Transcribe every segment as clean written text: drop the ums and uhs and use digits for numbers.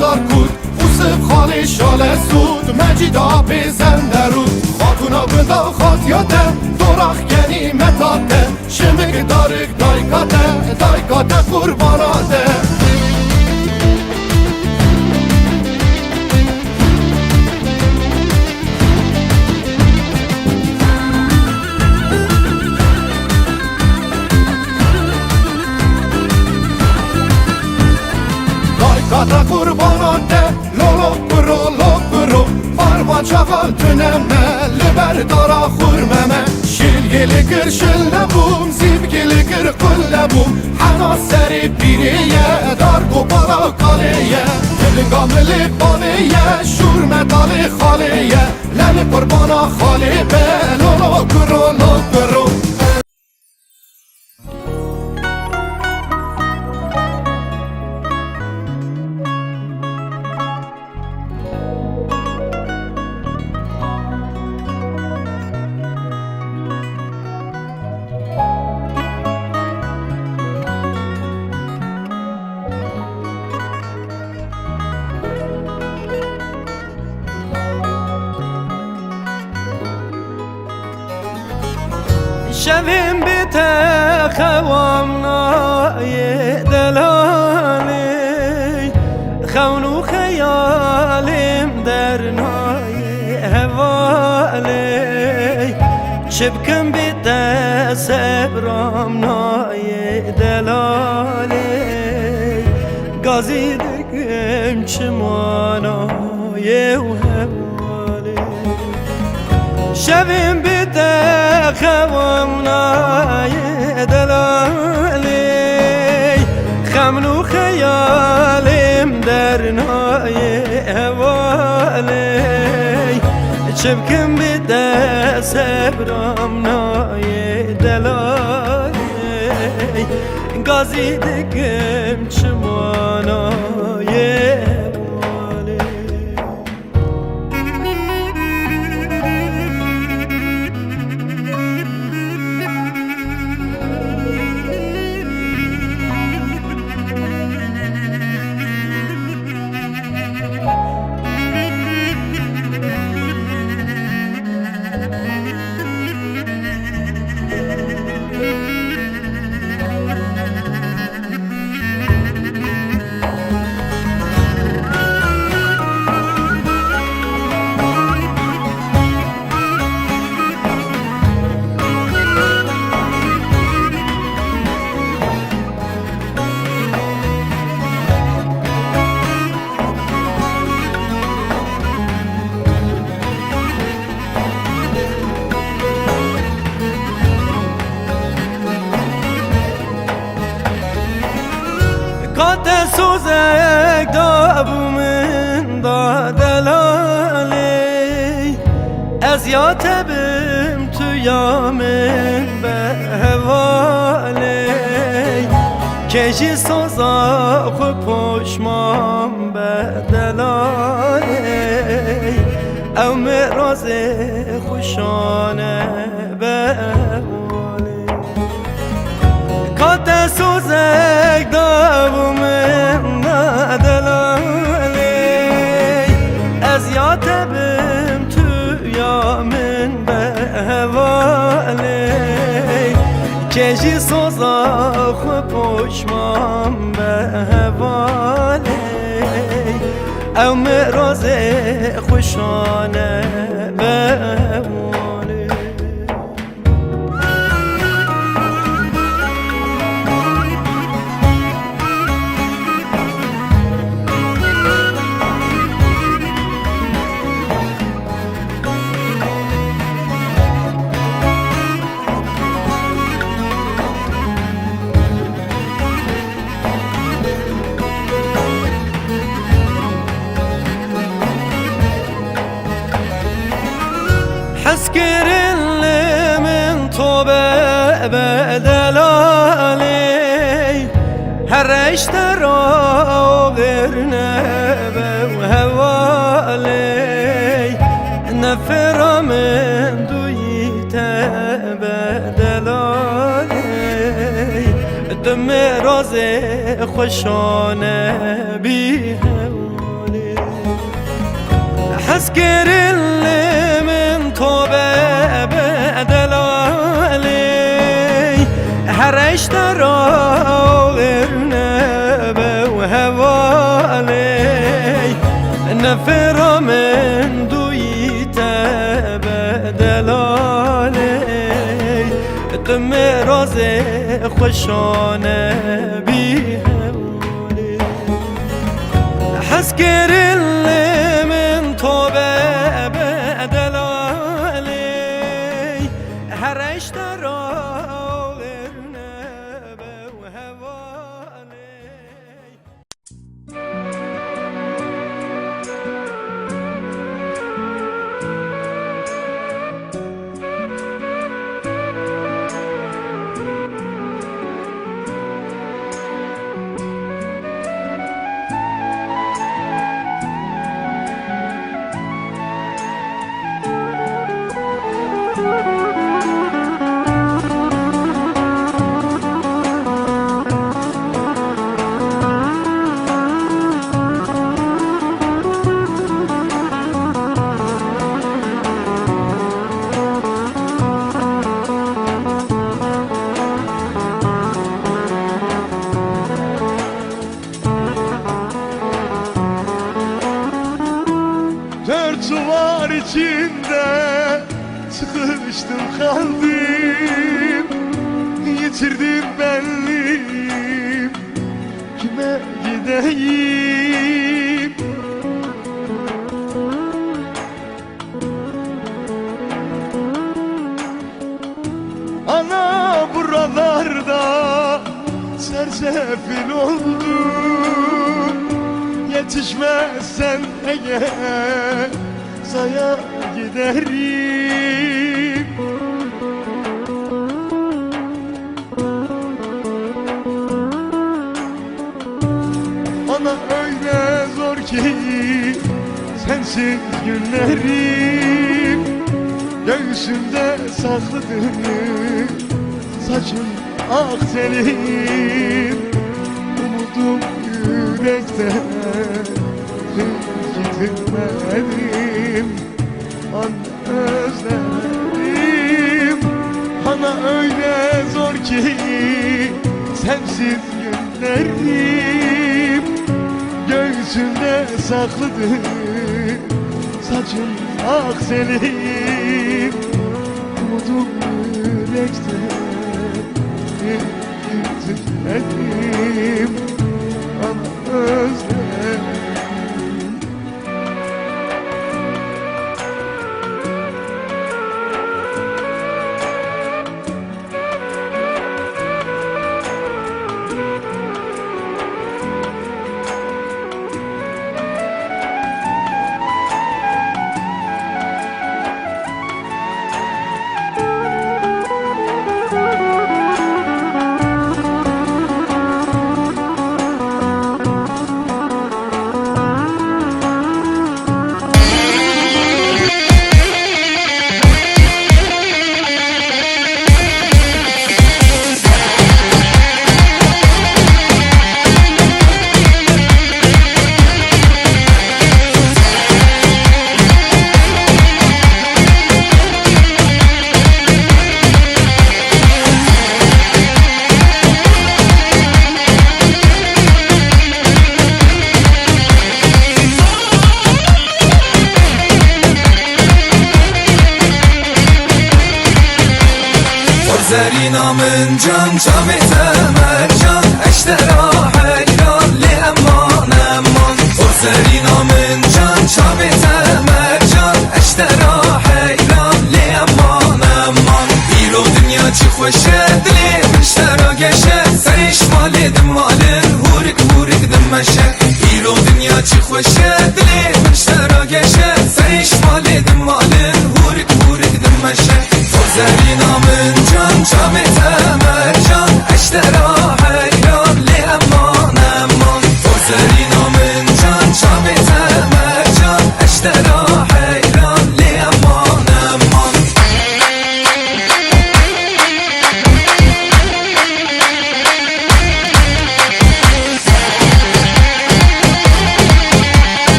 هزار کود اوسف خالی شال سود مجیدا بزنده رود خاتونا بندا خاتیاته دوراخ گنی متاته شمک دارک دایکاته قرباناته Dayikata qurbanate lolok buro Barban çaval tüneme liber dara xurmeme Şilgili kır şillebum zibgili kır kullebum Hana seri biriye dar kopara kaleye Dilin gamili baliye şurme dali khaliye Leli qurbana khali be lolok buro شبیم بیت خوام نای دلالی خون و خیالیم در نای حوالی شبکم بیت صبرام نای دلالی گازی دگم چمانای و حوالی شبیم بیت خوام نای دلالی خمن و خیالیم در نای حوالی چبکم بیده صبرم نای دلالی گازی دگم چمانای کات سوزک دابومن دا دلالی از یاتبم تو یامن به حوالی کشی سوزا خو پشمام به دلالی او مراز خوشانه به حوالی کات سوزک دابومن دا دلالی از یاتبم تو یامن به حوالی کشی سوزا خو پشمام به حوالی او مراز خوشانه به حوالی حسكر اللي من طوبة بدلالي هرش ترى وغيرنا وهوالي نفر من دويت بدلالي دم راز خوشانه بيها حسكرلي من توبة بدلالي هرشترا غرنبة وهوالي نفر من دويت بدلالي دم رازي خوشانه بيهولي حسكرلي من توبة بدلالي هرشترا غرنبة وهوالي Dört duvar içinde sıkıştım kaldım, yitirdim benliğim, kime gideyim? Ana buralarda sersefil oldum, yetişmezsen eğer zaya giderim. Bana öyle zor ki sensiz günlerim, göğsümde sakladım saçın ak senin, umudum yürekte gitmedim. An özledim, bana öyle zor ki sensiz günlerim, göğsümde sakladım saçın ak senin, umudum yürekte gitmedim. An özledim. زرينا من جان جامت مرجان اشترى حيران لأمان أمان زرينا من جان جامت مرجان اشترى حيران لأمان أمان بيرو دنيا چی خوشه دلی اشترى گشه سرش مال دمالن هورك هورك دمشه بيرو دنيا چی خوشه دلی اشترى گشه سرش مال دمالن هورك هورك دمشه زرينا من جان جامت مرجان اشترى حيران لأمان أمان زرينا من جان جامت مرجان اشترى حيران لأمان أمان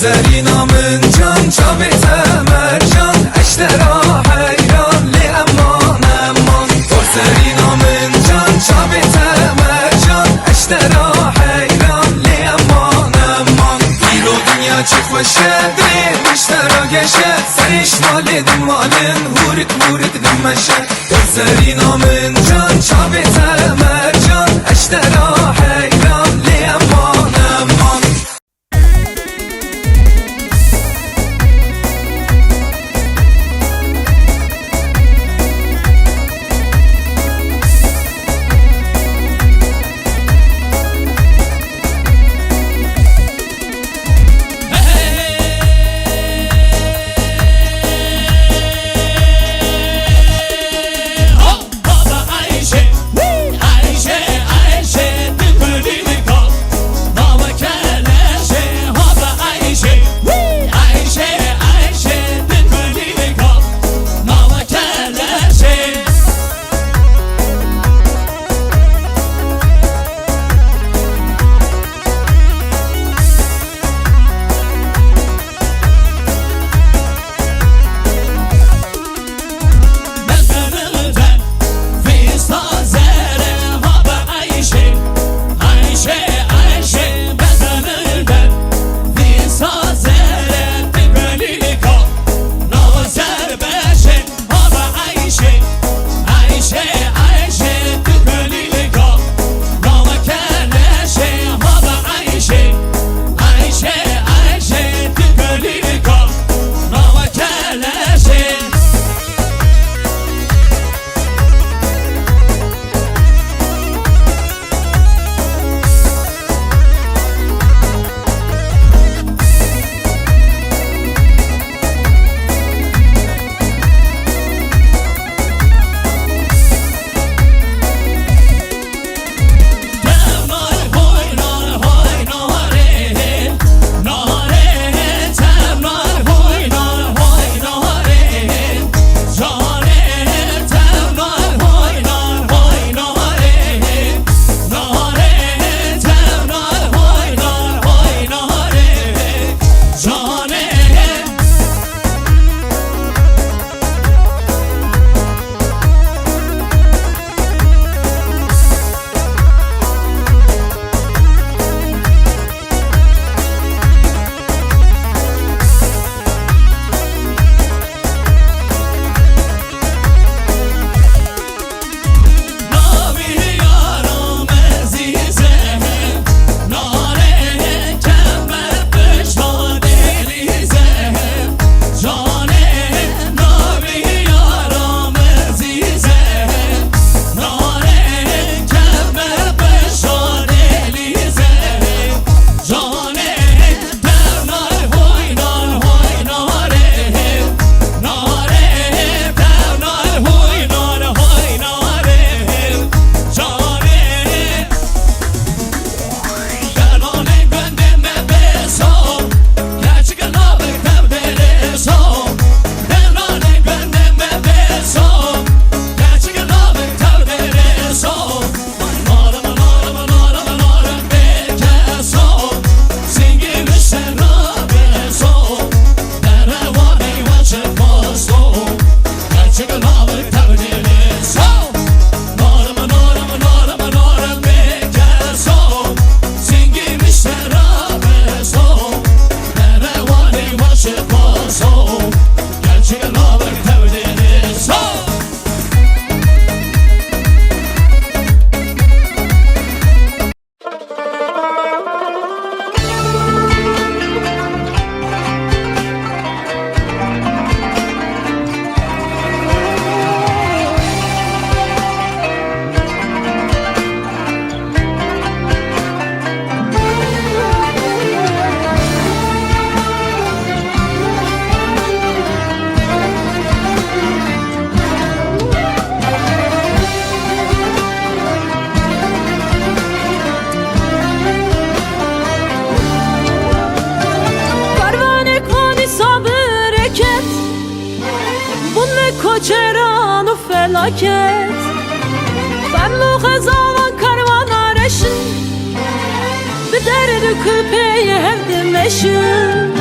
زرينا من جان شابته مرجان اشترا حيران لأمان أمان زرينا من جان شابته مرجان اشترا حيران لأمان أمان ديرو دنيا چه خوشه دری مشترا گشه سرش مال دمالن هورت هورت دمشه زرينا من جان شابته مرجان اشترا حيران لأمان أمان کوچران و فلاکت فرلو خزاوان کاروان آرشن به درد و کپی هفته مشن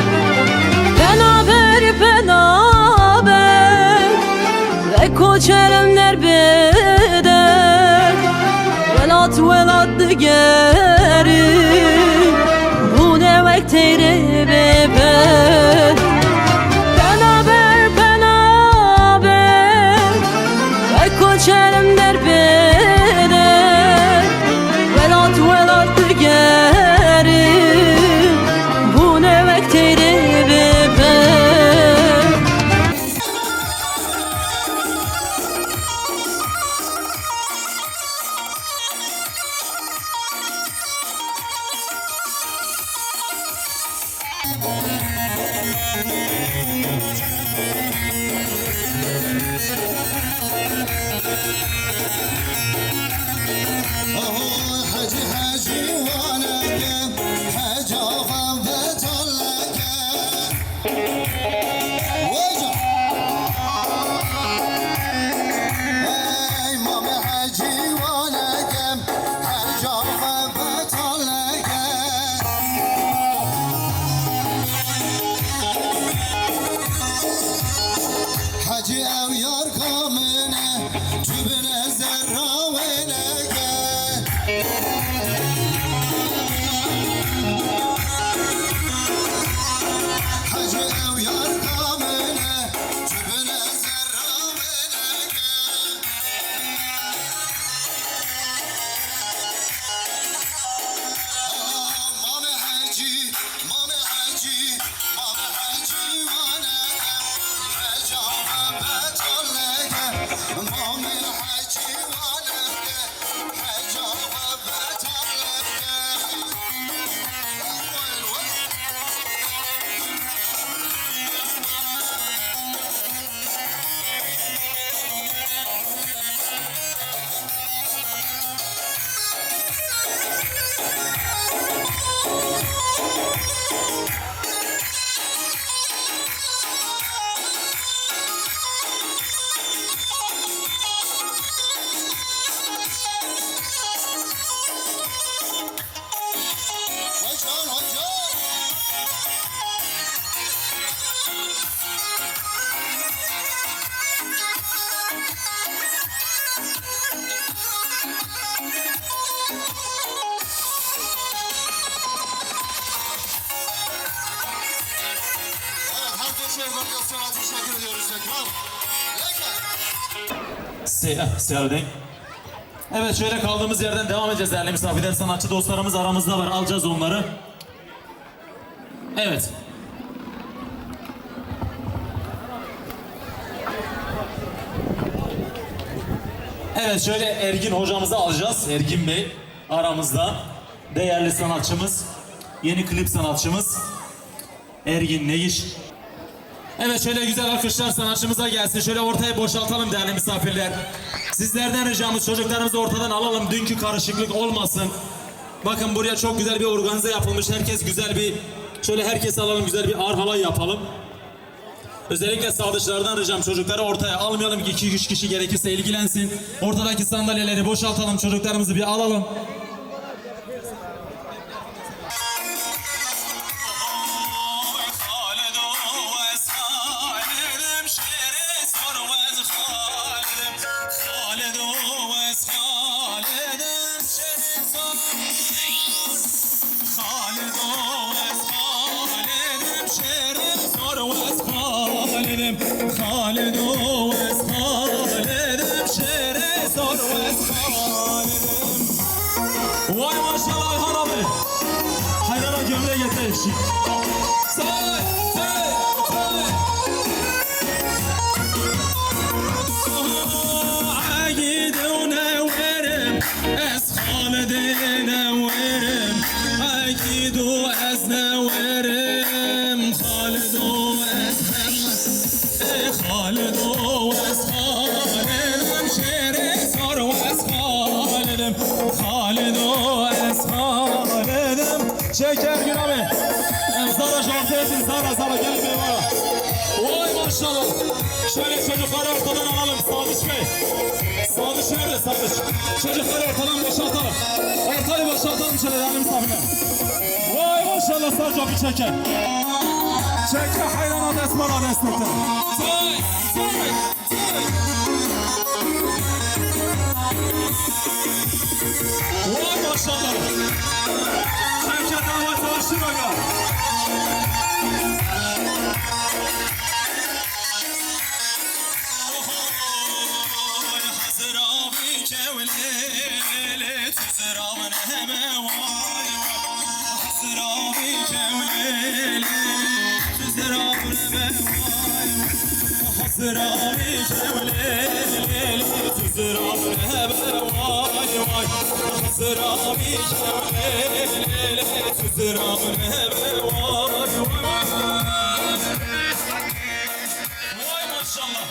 koçerim derbede Velat velat digeri Bu demek teyre bebe Penaber penaber Ve koçerim derbede Velat velat digeri Bu demek teyre bebe Hacı ev yar kamine Tübüne zerra velege Hacı ev yar kamine Tübüne zerra velege Mame hacı, mame hacı, mame hacı vanege Teşekkür ediyoruz tekrar. Seyirden. Evet, şöyle kaldığımız yerden devam edeceğiz değerli misafirler. Sanatçı dostlarımız aramızda var. Alacağız onları. Evet. Evet, şöyle Ergin hocamızı alacağız. Ergin Bey aramızda. Değerli sanatçımız. Yeni klip sanatçımız. Ergin Neyiş. Evet, şöyle güzel alkışlar sanatçımıza gelsin. Şöyle ortaya boşaltalım değerli misafirler. Sizlerden ricamız, çocuklarımızı ortadan alalım. Dünkü karışıklık olmasın. Bakın buraya çok güzel bir organize yapılmış. Herkes güzel bir, şöyle herkes alalım, güzel bir arhalay yapalım. Özellikle sağdaşlardan ricam, çocukları ortaya almayalım ki 2-3 kişi gerekirse ilgilensin. Ortadaki sandalyeleri boşaltalım, çocuklarımızı bir alalım. خالد وس خالدم شعر صار وس خالدم Vay maşallah Ayhan abi. Hayrana gömleğe getir eşi. Söyle, söyle, söyle. عقيد ونورم اس خالد نورم عقيد واس نورم خالد واس خالد واس خالدم شعر صار واس خالدم خالد واس خالدم Şeker Gün abi. Sana şarkı etsin, sana gel bir bana. Vay maşallah. Şöyle çocukları ortadan alalım Sadıç Bey. Sadıç nerede Sadıç? Çocukları ortadan boşaltalım. Ortayı boşaltalım şöyle değerli misafirler. Vay maşallah Sadıç abi çeker. Çeker hayran adres var adres nokta. Say, say, Vay maşallah. Şevket Ahmet Başlı Bakan. Hazır abi kevlele tüzür avın heme vay. Hazır abi kevlele tüzür avın heme vay. Hazır abi kevlele tüzür avın heme vay vay. Hazır abi kevlele tüzür avın heme vay vay. Vay maşallah.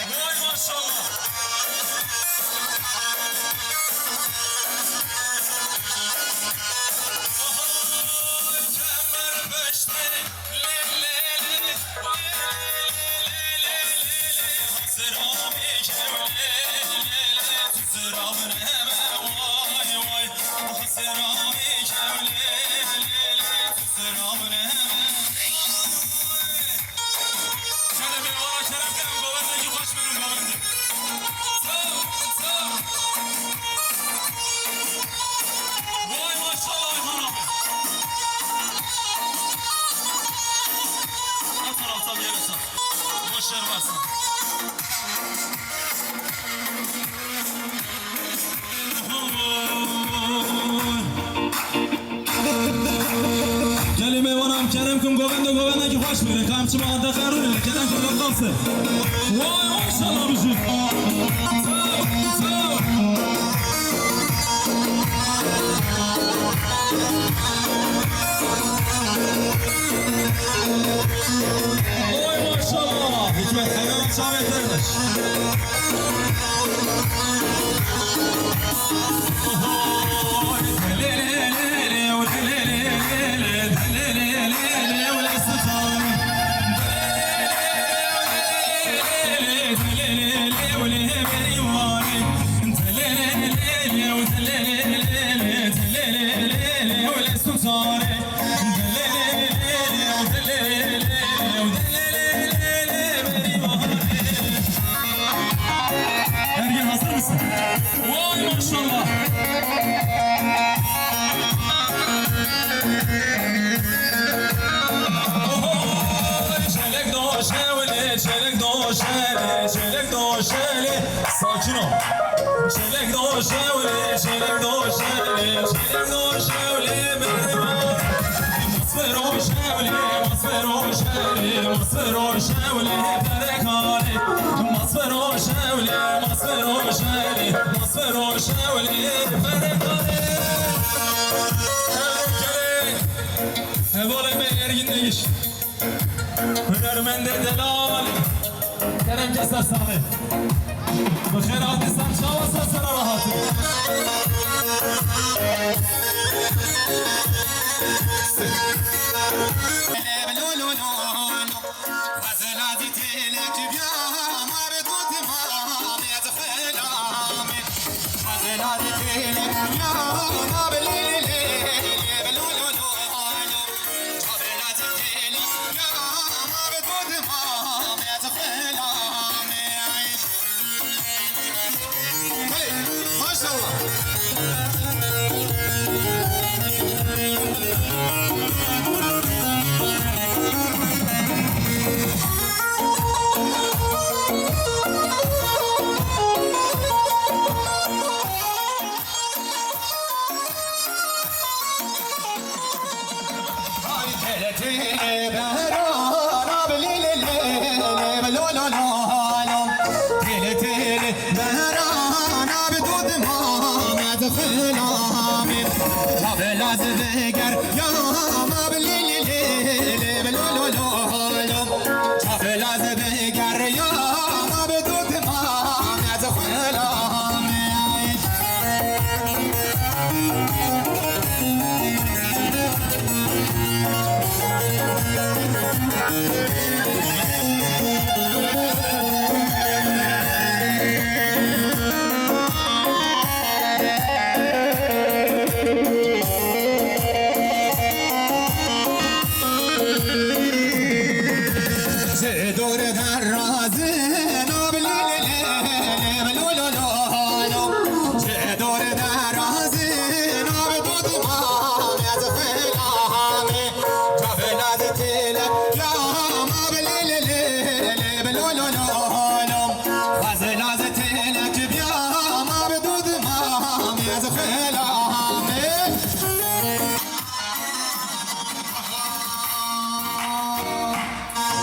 Vay maşallah. Kemer beşte le le le hazır abi kevlele tüzür avın heme vay vay. Hazır abi kevlele tüzür avın heme. Kerem eyvallah Kerem Kerem governeki baş verin governi. Sağ. Vay maşallah Ayhan abi. Her taraftan gelirsen. Boş yer varsa. Gelin eyvallah Kerem kum governeki baş verin. Kamçı mahanda karın ile Kerem kum kalsın. Vay maşallah bizim. Sağ. Vay maşallah. Hikmet hayvan şahmetlermiş. Ergen hazır mısın? Vay maşallah. Çelek doşeli, çelek doşeli, çelek doşeli. Sakin ol. Çelek doşeli, çelek doşeli, çelek doşeli. Masfero şevli, masfero şevli, masfero şevli, berekali. Masfero şevli, masfero şevli, masfero şevli, berekali. Evvela ben ergin iş. Hünermende delal. Kerem keser sahi. Bu khairat insan şavasa sana rahatı. لولولولم فضل از تلک بیام بدود مام از خلامه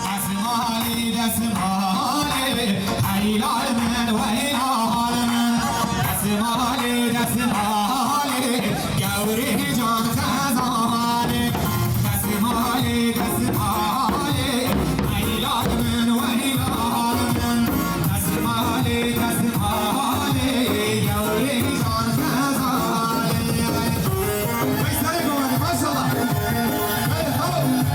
دسمالی دسمالی هیلال من و هیلال من دسمالی دسمالی گوری جان خزانه دسمالی دسمالی هیلال من و هیلال من دسمالی دسمالی گوری جان خزانه بایستاری گمانی ماشالله بله خب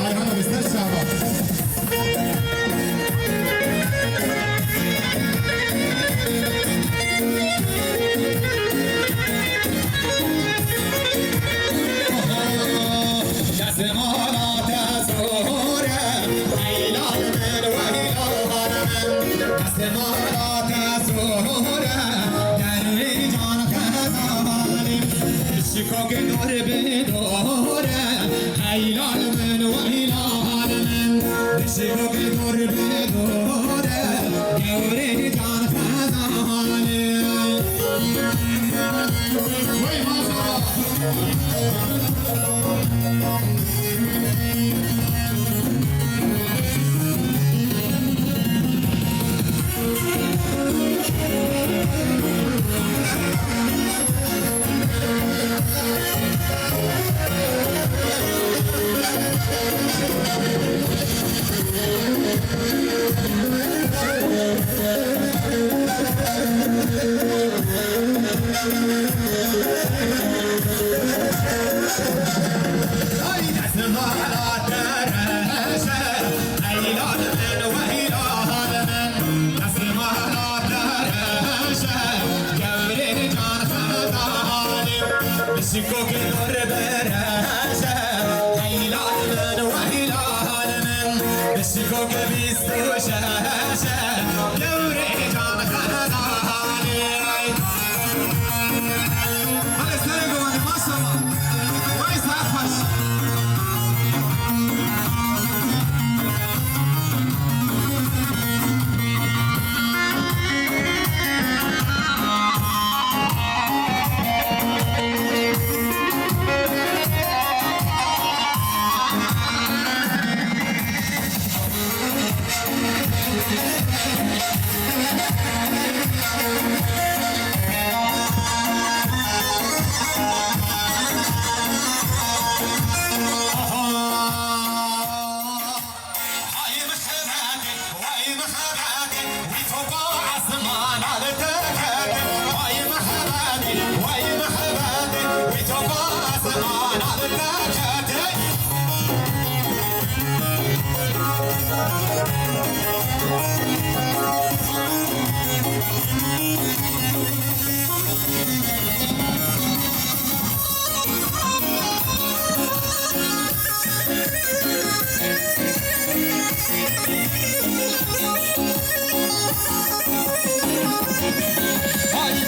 Ayhan abi ister şahba. دستمالات زوره هیلال من و هیلال من دستمالات زوره گروی جان خزانه شکاک دور به دوره هیلال من و هیلال من شکاک دور به دوره گروی جان خزانه وای ماشاءالله Ay destemalat reşe Heylal men ve hilal men Destemalat reşe Gevri can fedalim Şikok nur bereşe Heylal men ve hilal men Şikok bistu şeşe Gevri can fedalim Hadi sen gövani maşallah Vay sarfaş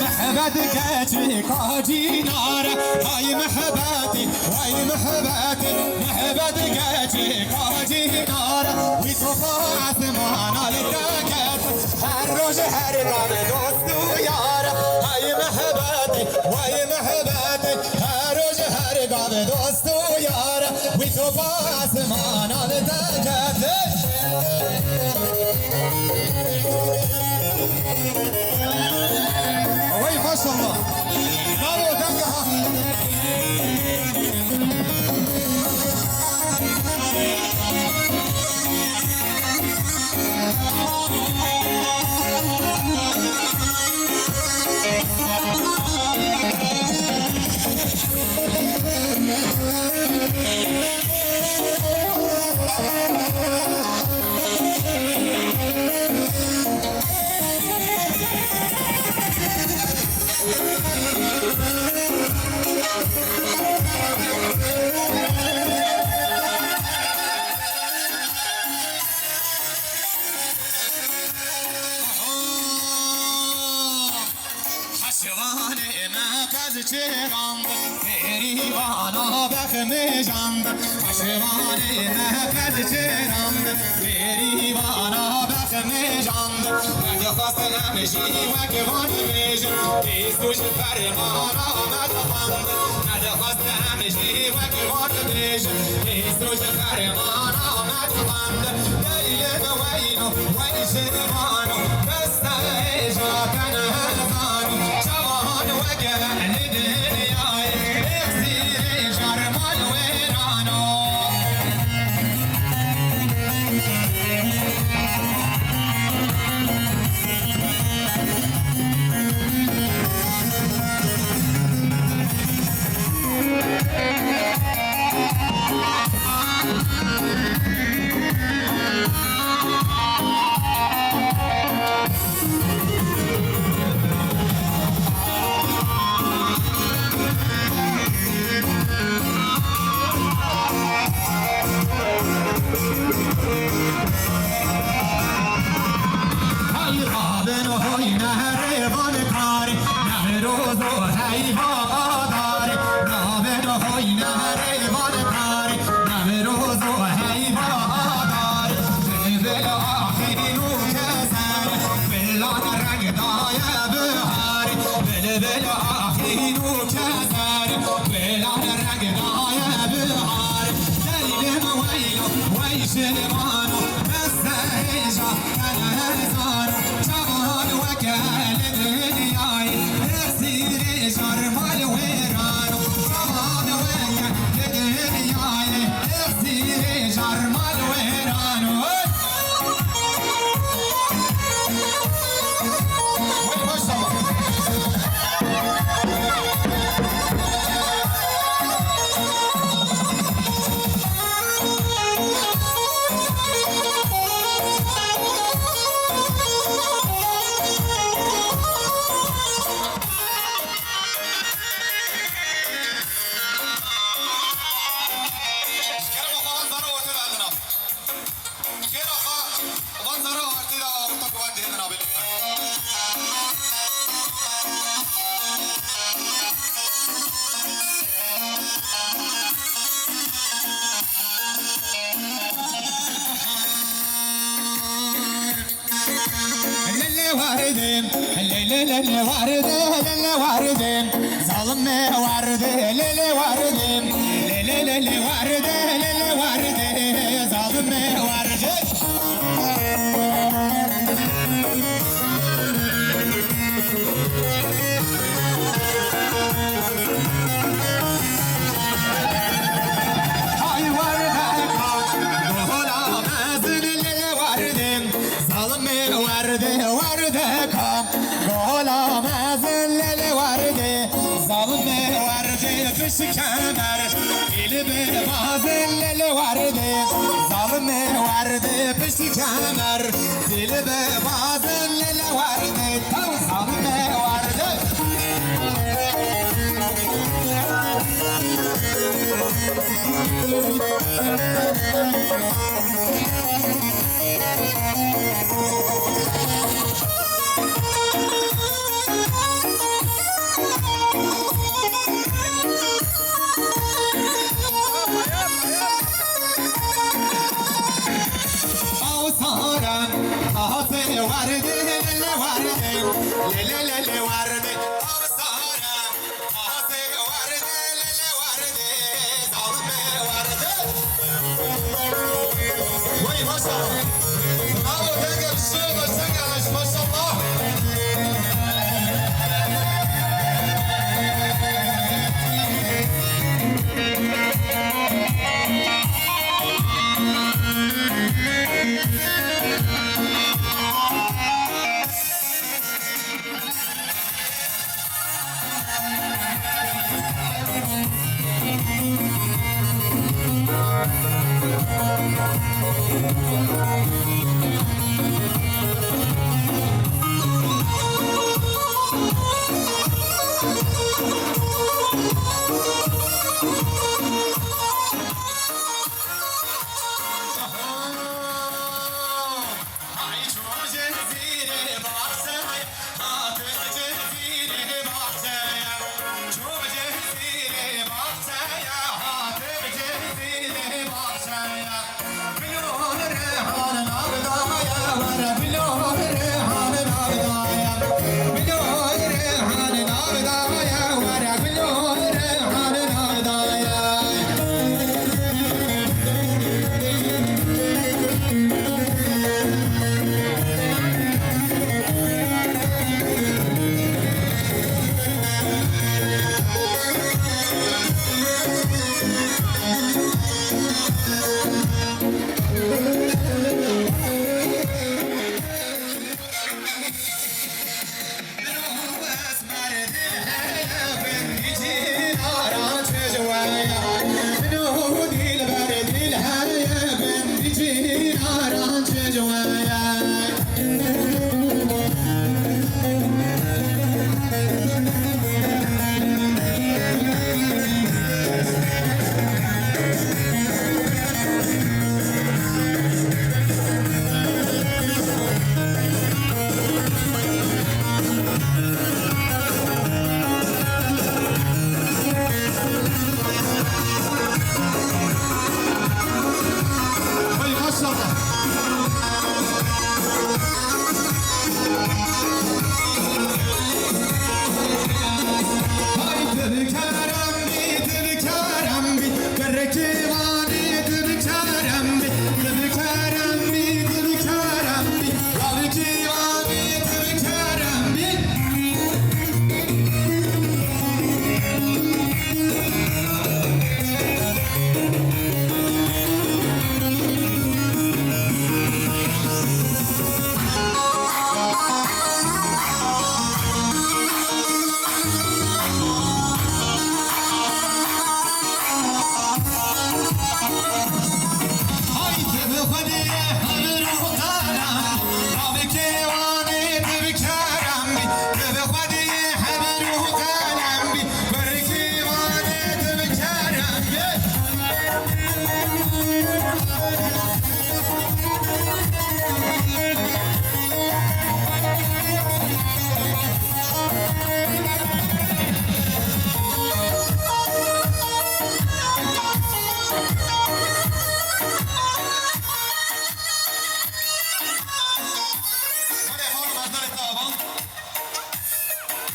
محبتك كاجي نار هاي محبتي وهاي محبتي محبتك كاجي نار ويتوفى عثمان الدكات هالروج هرقان دوستو يار هاي محبتي وهاي محبتي هالروج هرقان دوستو يار ويتوفى عثمان الدكات وي ما شاء الله برافو تنجح چراند بری بالا بخمجاند پشوانی مهبت چراند بری بالا بخمجاند مگه خواست نمیشی وگوان بیجن بیستوش فرمان آمد خواند مگه خواست نمیشی وگوان بیجن بیستوش فرمان آمد خواند دلیل وینو وی شروانو بسته ایجا کنه هزانو جوان وگل دنیای اکسیر جرمال ویرانو شنوانو بس ایجا کنه هزانو جوان وکل دنیای اکسیر جرمال ویرانو جوان وکل دنیای اکسیر جرمال ویرانو وی ماشاءالله ليلة واردة ليلة واردة ظلم واردة ليلة واردة ليلة واردة ليلة واردة ظلم واردة هاي واردة وهلا مازن ليلة واردة ظلم واردة واردة غلام زلل ورده ظلم ورده فش کمر دل به بازل ورده ظلم ورده فش کمر دل به بازل ورده ظلم ورده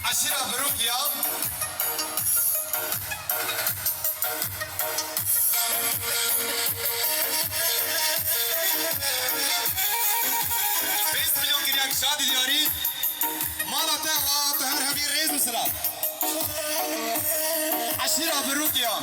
عشيرة بروك يا بيس مليون جريان شادي دياري مالا تهوى تهر هبي ريز مسلا عشيرة بروك يا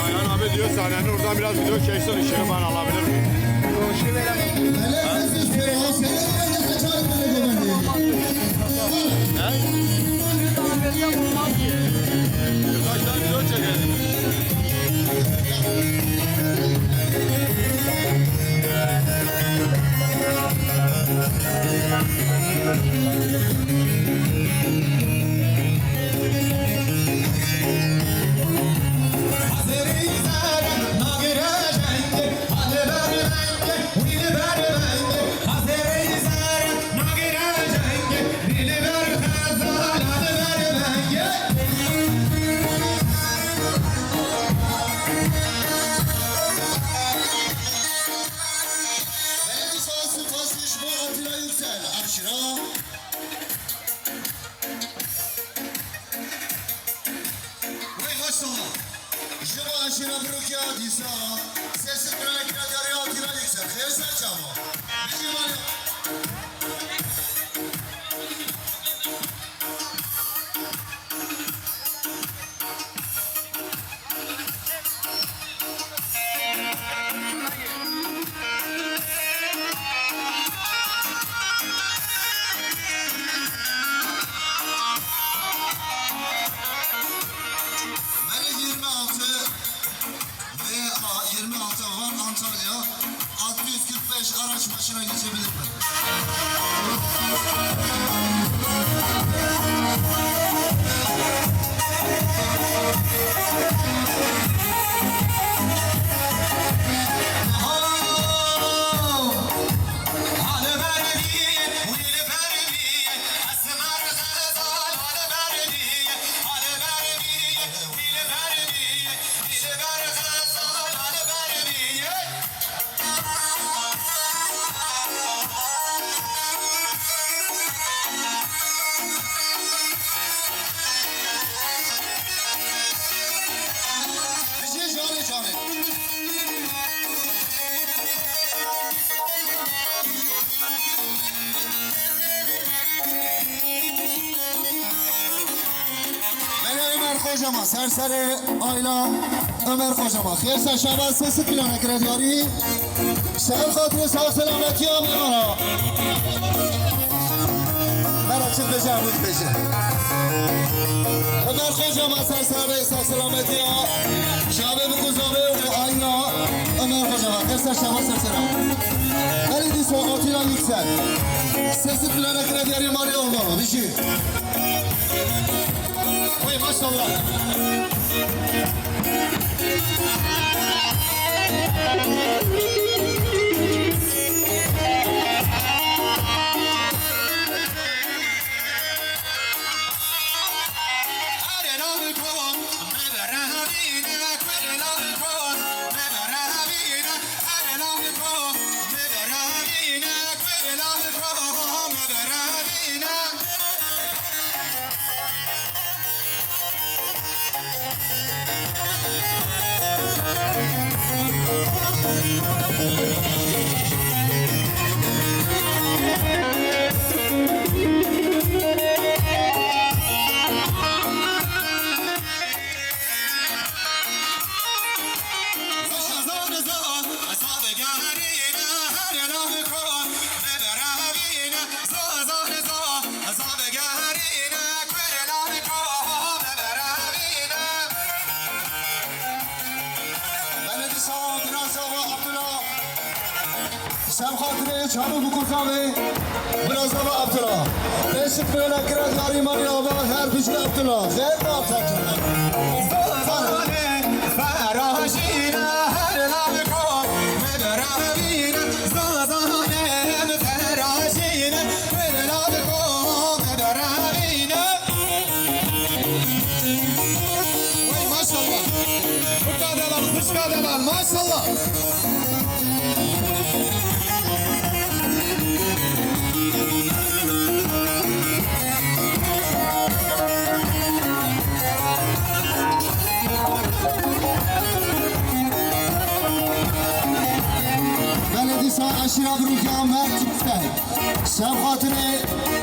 Ayhan abi diyor sahnenin oradan biraz video çeksin ışığı ben alabilir miyim? Başı veremem. Kaç tane video çekelim? Aşırı brukya disa, sesi bırak ya atira yüksel. Kıyasar çamo. Bir şey var ya. Beni 26 var Antalya 645 araç başına geçebilir mi? Hocama, serseri Ayla Ömer hocama. Xeyirse şahbaz sesi plana kiredyari. Şehir hatırı sağ selameti amina. Ben açık becerdik becer. Ömer hocama serseri sağ selameti ya. Şahbe bu kuzabe Ayla Ömer hocama. Xeyirse şahbaz serseri. Belediye soğukatıyla yüksel. Sesi plana kiredyari Maria olmalı. Bir şey. Oy maşallah. Sen hatırı çabuk bu kurtarı. Biraz da Abdullah. Beşik böyle kiraz yari mani ama her biçim Abdullah. Zeyt mi Abdullah? Farajina her lavko medarabina zazane farajina her lavko medarabina. Vay maşallah. Bu kadar maşallah. عشیره بروک یا مرد چکتن شب خاطر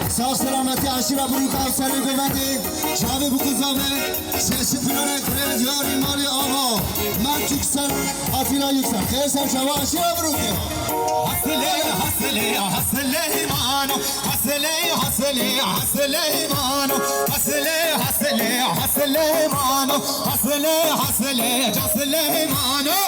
سال سلامتی عشیره بروک ها سری گوندی شب بکوزامه سیسی پلانه کرد یاری مالی آقا مرد چکتن آتیلا یکسن خیر سر شب عشیره بروک حسله حسله ایمانو حسله حسله حسله ایمانو حسله حسله حسله ایمانو حسله حسله حسله ایمانو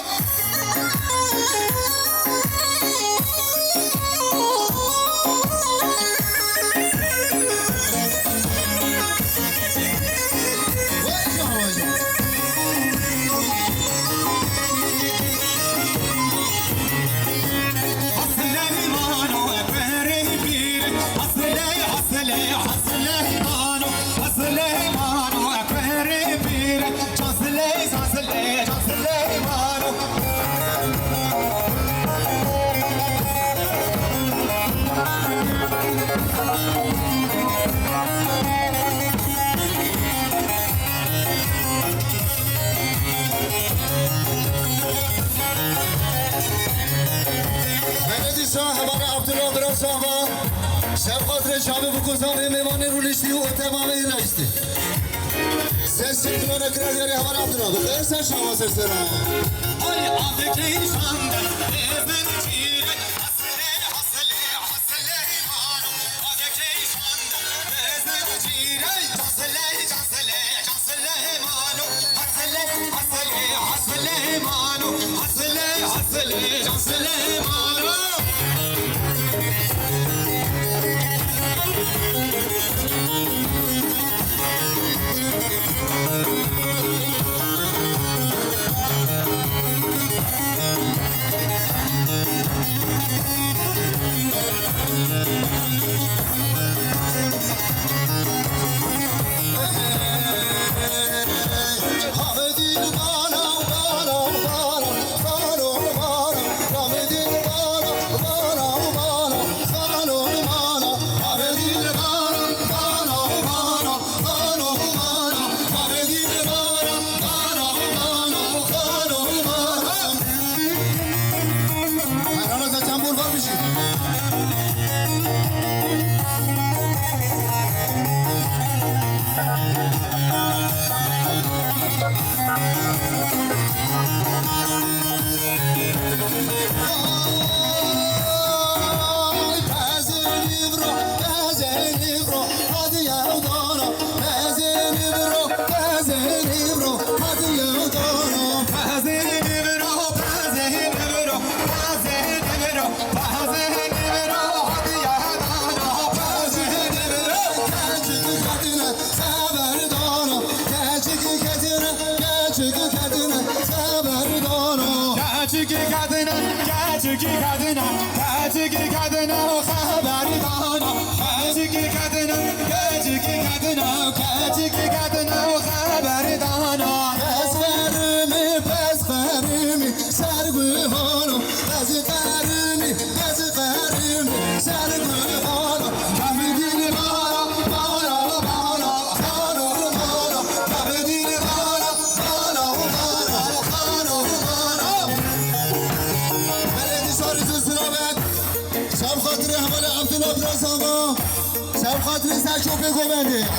شب خاطر شب بکوزان میوان رولشتی و اتمام این رشتی سسی کنه کرد یاری همان عبدالله بخیر سر شما سر سرم آی آده کشانده ازن چیره حسله حسله حسله ایمانو آده کشانده ازن چیره جاسله جاسله جاسله ایمانو حسله حسله حسله ایمانو حسله حسله جاسله ایمانو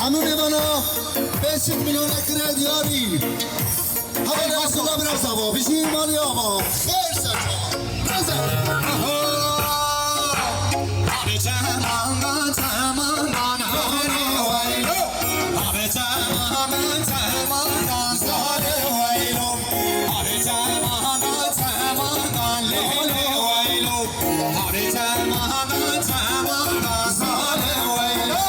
همون میوانا 5 میلیون کرد یاری حوالی رسول الله برم سوا بشین مالی آقا خیر سر برزن آبی تمامان تمامان هالی ویلو آبی تمامان تمامان سالی ویلو آبی تمامان تمامان لیلی ویلو آبی تمامان تمامان سالی ویلو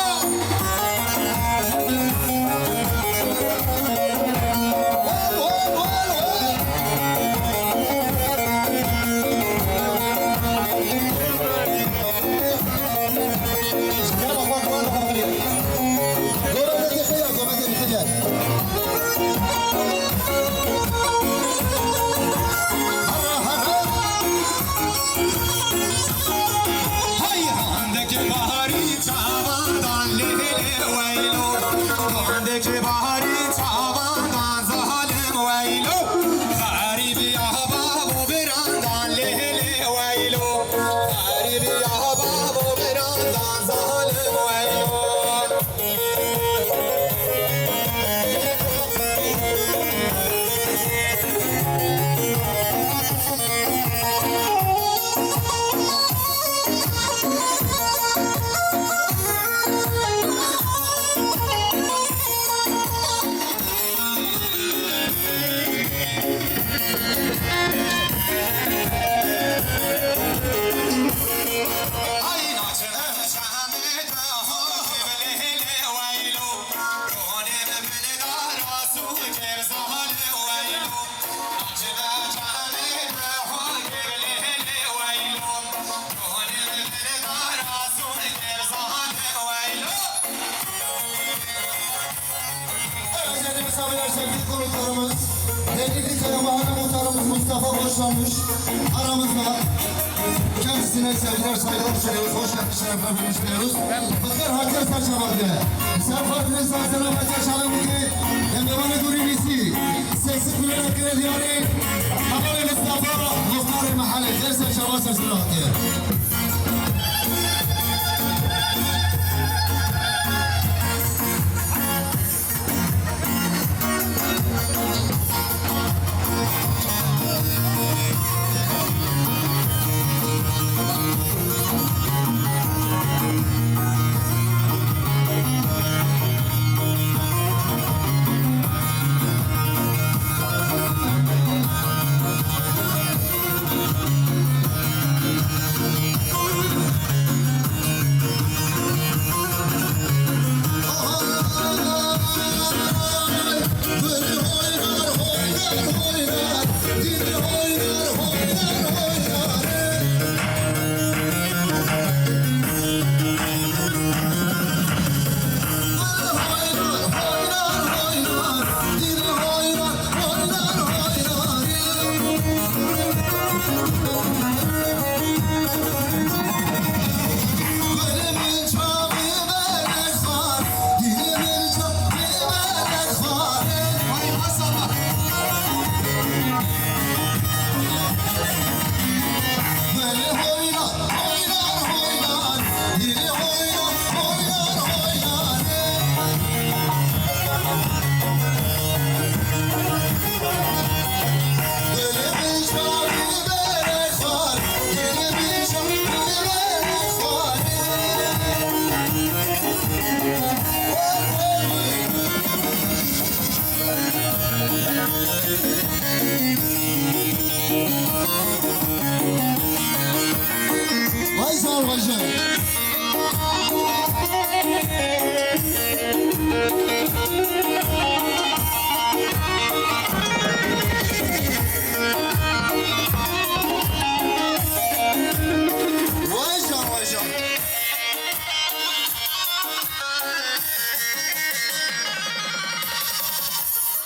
Bursa'ya mahalle muhtarımız Mustafa Boşlanmış aramızda. Kendisine sevgiler saygılar sunuyoruz. Hoş geldin şerefler buluşturuyoruz. Bakır Hacer Saçamak'ta. Serfatine Sansana Maça Şalamı'nı Emremanı Duribisi. Seksi Kulena Krediyani. Haber Mustafa Muhtar Mahalle. Dersen Şabat Saçamak'ta. Vay sağ ol bacım. Vay can vay can.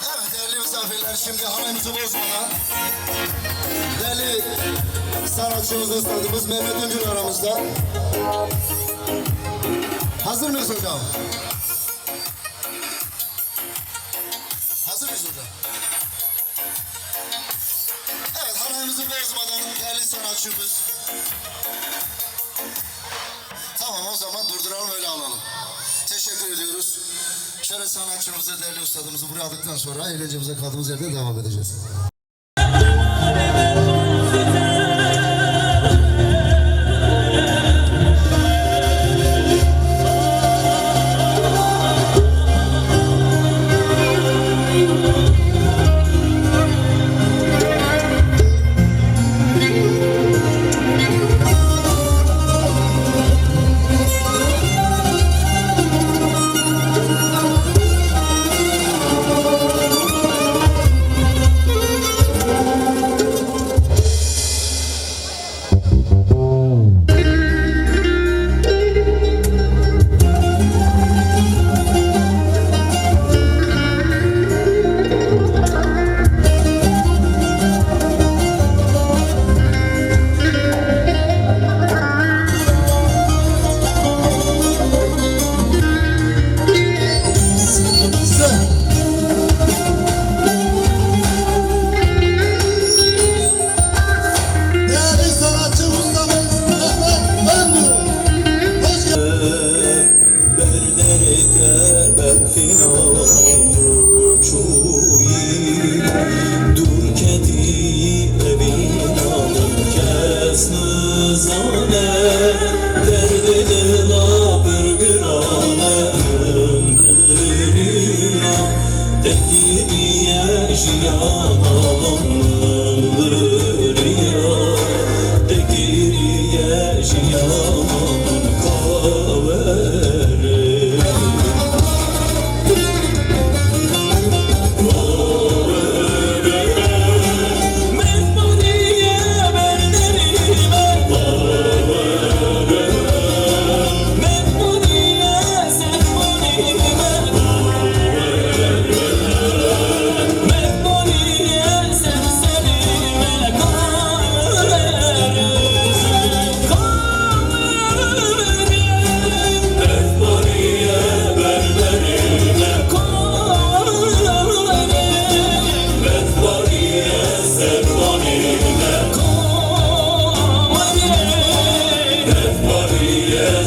Evet değerli misafirler, şimdi hanemizi bozmadan değerli sanatçımız, ustadımız Mehmet Öncül aramızda. Hazır mıyız hocam? Hazır mıyız hocam? Evet, hanemizi bozmadan değerli sanatçımız. Tamam, o zaman durduralım, öyle alalım. Teşekkür ediyoruz. Şöyle sanatçımızı, değerli ustadımızı buraya aldıktan sonra eğlencemize kaldığımız yerden devam edeceğiz.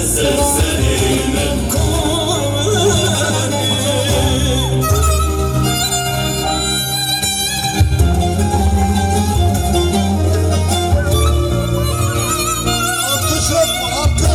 serserime kovaladım. Alkış yok mu? Alkış.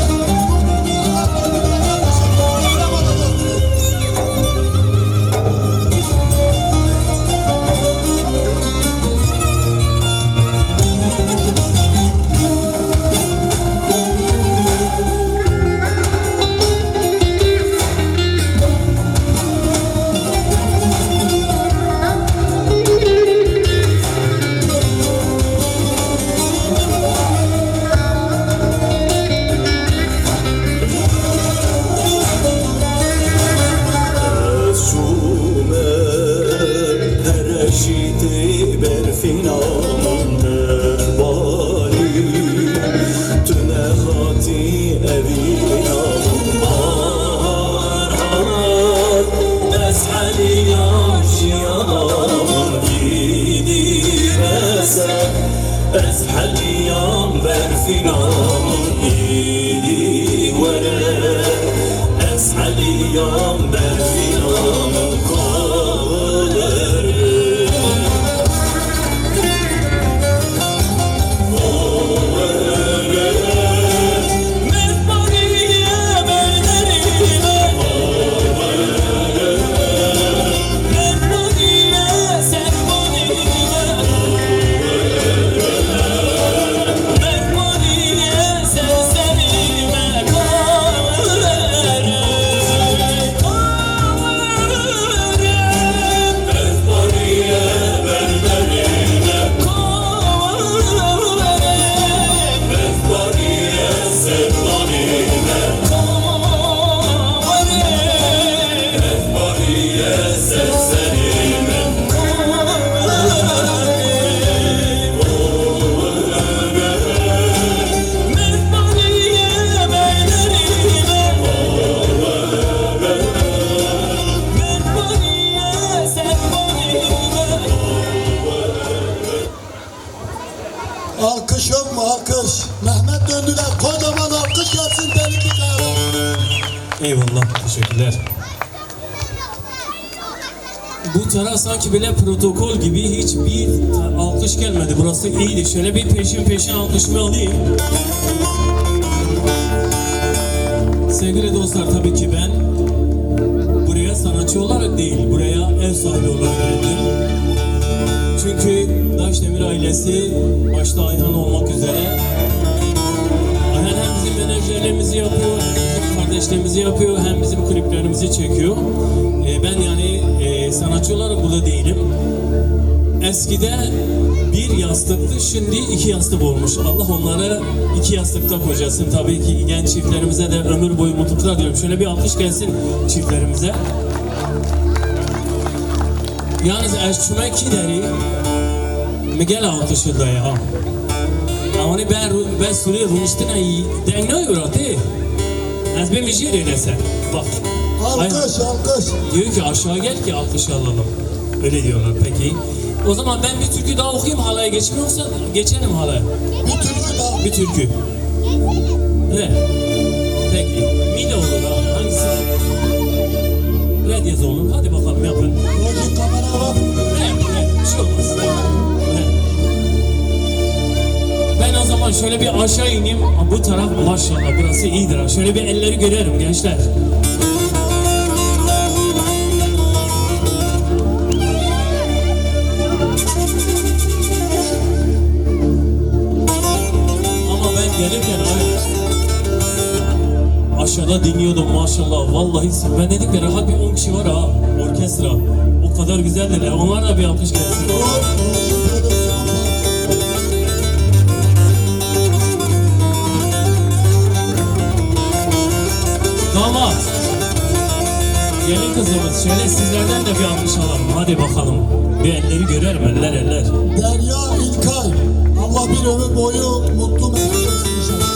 Tereşiti berfinamın bari Tüne hati evinamın bahar Es'ali yaşyamın gidirese Es'haliyam berfinamın gidivere Es'haliyam berfinamın kovaları Alkış yok mu? Alkış. Mehmet döndüler. Kocaman alkış gelsin tebrikler. Eyvallah, teşekkürler. Bu taraf sanki böyle protokol gibi hiçbir alkış gelmedi. Burası iyiydi. Şöyle bir peşin alkışımı alayım. Sevgili dostlar, tabii ki ben buraya sanatçı olarak değil, buraya ev sahibi olarak geldim. Çünkü Daşdemir ailesi, başta Ayhan olmak üzere, Ayhan hem bizim menajerlerimizi yapıyor, hem bizim kardeşlerimizi yapıyor, hem bizim kliplerimizi çekiyor. Ben yani sanatçı olarak burada değilim. Eskide bir yastıktı, şimdi 2 yastık olmuş. Allah onları 2 yastıkta kocasın. Tabii ki genç çiftlerimize de ömür boyu mutluluklar diliyorum. Şöyle bir alkış gelsin çiftlerimize. Yalnız eşçümek ki deri, Miguel alkışı da ya. Ama ben Suriye Rumistin'e dengine yürüyordu. Az bir müziği öylese. Bak. Alkış, alkış. Diyor ki aşağı gel ki alkış alalım. Öyle diyorlar peki. O zaman ben bir türkü daha okuyayım, halaya geçeyim, yoksa geçelim halaya. Bir türkü daha. Bir türkü. Evet. Peki. Mi de olur ha. Hangisi? Red yaz olur. Hadi bakalım yapın. Lojik kamera var. Evet. Bir şey olmaz. Evet. Ben o zaman şöyle bir aşağı ineyim. Bu taraf maşallah burası iyidir ha. Şöyle bir elleri görelim gençler. Gelirken aşağıda dinliyordum maşallah. Vallahi ben dedim ki rahat bir 10 kişi var ha, orkestra. O kadar güzeldiler. Onlar da bir alkış gelsin. Damat. Gelin kızımız. Şöyle sizlerden de bir alkış alalım. Hadi bakalım. Bir elleri görelim. Eller. Derya İlkay. Allah bir ömür boyu mutlu mesut etsin inşallah.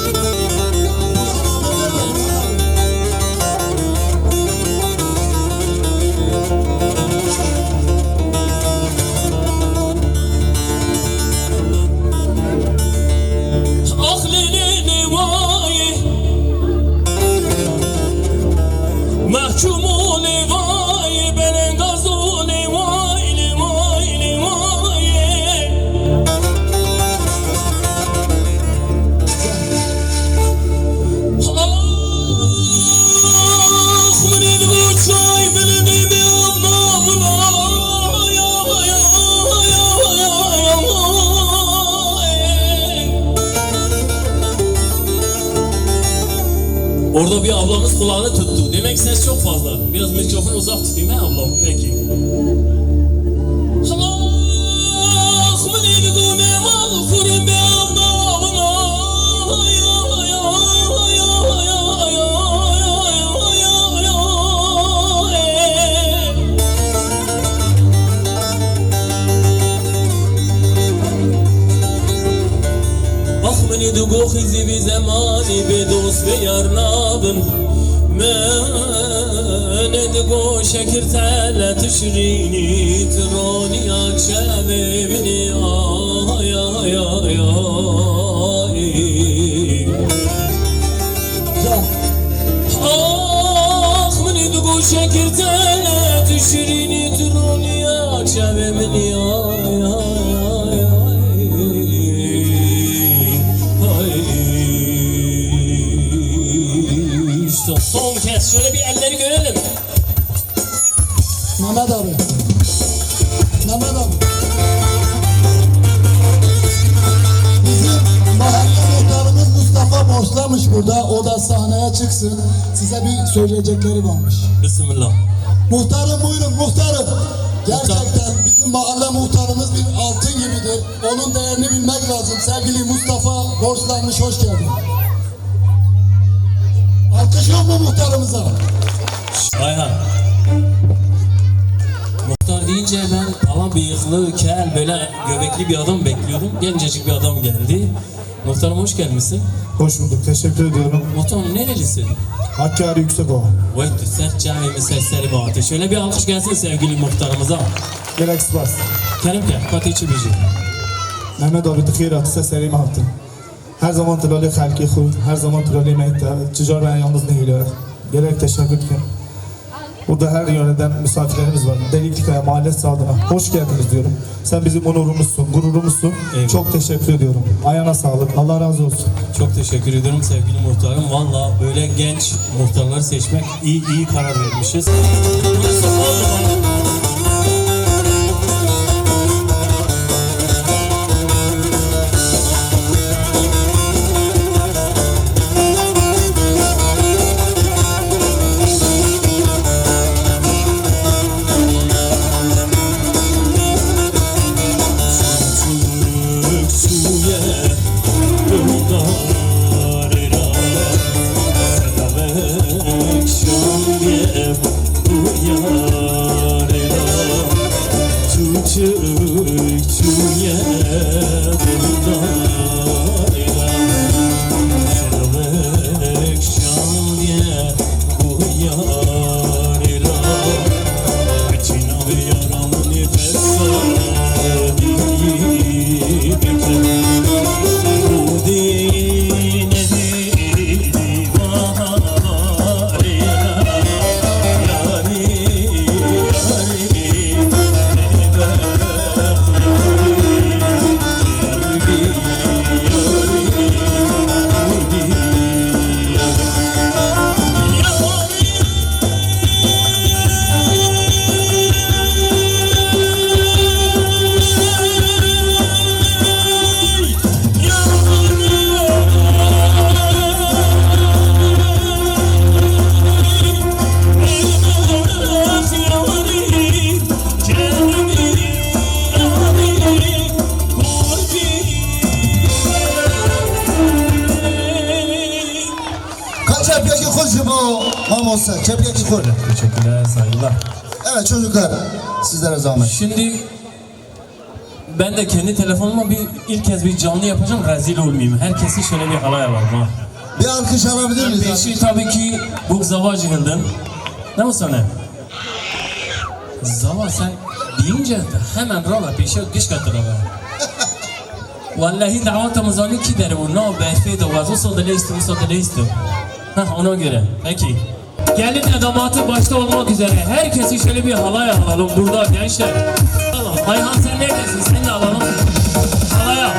Orada bir ablamız kulağını tuttu. Demek ses çok fazla. Biraz mikrofonu uzak tutayım ha ablam. Peki. دو خیزی بی زمانی به دوست به یار نابم من دگو شکر تله تشرینی ترانی akşam evini ay ay ay ay Ah meni degو şekir tele tüşrini tروني akşam evini ay ay ay Son kez şöyle bir elleri görelim. Mehmet abi. Mehmet abi. Bizim mahalle muhtarımız Mustafa boşlamış burada. O da sahneye çıksın. Size bir söyleyecekleri varmış. Bismillah. Muhtarım buyurun muhtarım. Gerçekten bizim mahalle muhtarımız bir altın gibidir. Onun değerini bilmek lazım. Sevgili Mustafa borçlanmış, hoş geldin. Alkış yok mu muhtarımıza? Ayhan. Muhtar deyince ben falan bıyıklı, kel, böyle göbekli bir adam bekliyordum. Gencecik bir adam geldi. Muhtarım hoş gelmişsin. Hoş bulduk, teşekkür ediyorum. Muhtarım nerelisin? Hakkari Yüksekova. Vay sert camimi sesleri bağırdı. Şöyle bir alkış gelsin sevgili muhtarımıza. Galaxy Bus. Kerim ke, patiçi bici. Mehmet abi tıkıyır atı serim attı. Her zaman tülali halki khud, her zaman tülali meyte. Ticar ben yalnız değilim. Gerek teşekkür ederim. Burada her yöneden misafirlerimiz var. Deliklikaya Mahallesi adına hoş geldiniz diyorum. Sen bizim onurumuzsun, gururumuzsun. Eyvallah. Çok teşekkür ediyorum. Ayağına sağlık. Allah razı olsun. Çok teşekkür ediyorum sevgili muhtarım. Valla böyle genç muhtarları seçmek iyi karar vermişiz. Teşekkürler, saygılar. Evet çocuklar, sizlere zahmet. Şimdi ben de kendi telefonuma ilk kez bir canlı yapacağım, rezil olmayayım. Herkesi şöyle bir halay alalım ha. Bir alkış alabilir miyiz? Beşi tabii ki bu Zava cihildin. Ne mi sana? Zava sen deyince hemen rala peşe geç katır abi. Vallahi davetamız onu ki derim o ne berfeydi o vazo sadeleyisti bu sadeleyisti. Hah ona göre. Peki. Gelin edamatı başta olmak üzere herkesi şöyle bir halay alalım burada gençler. Tamam. Ayhan sen neredesin? Seni de alalım. Halaya.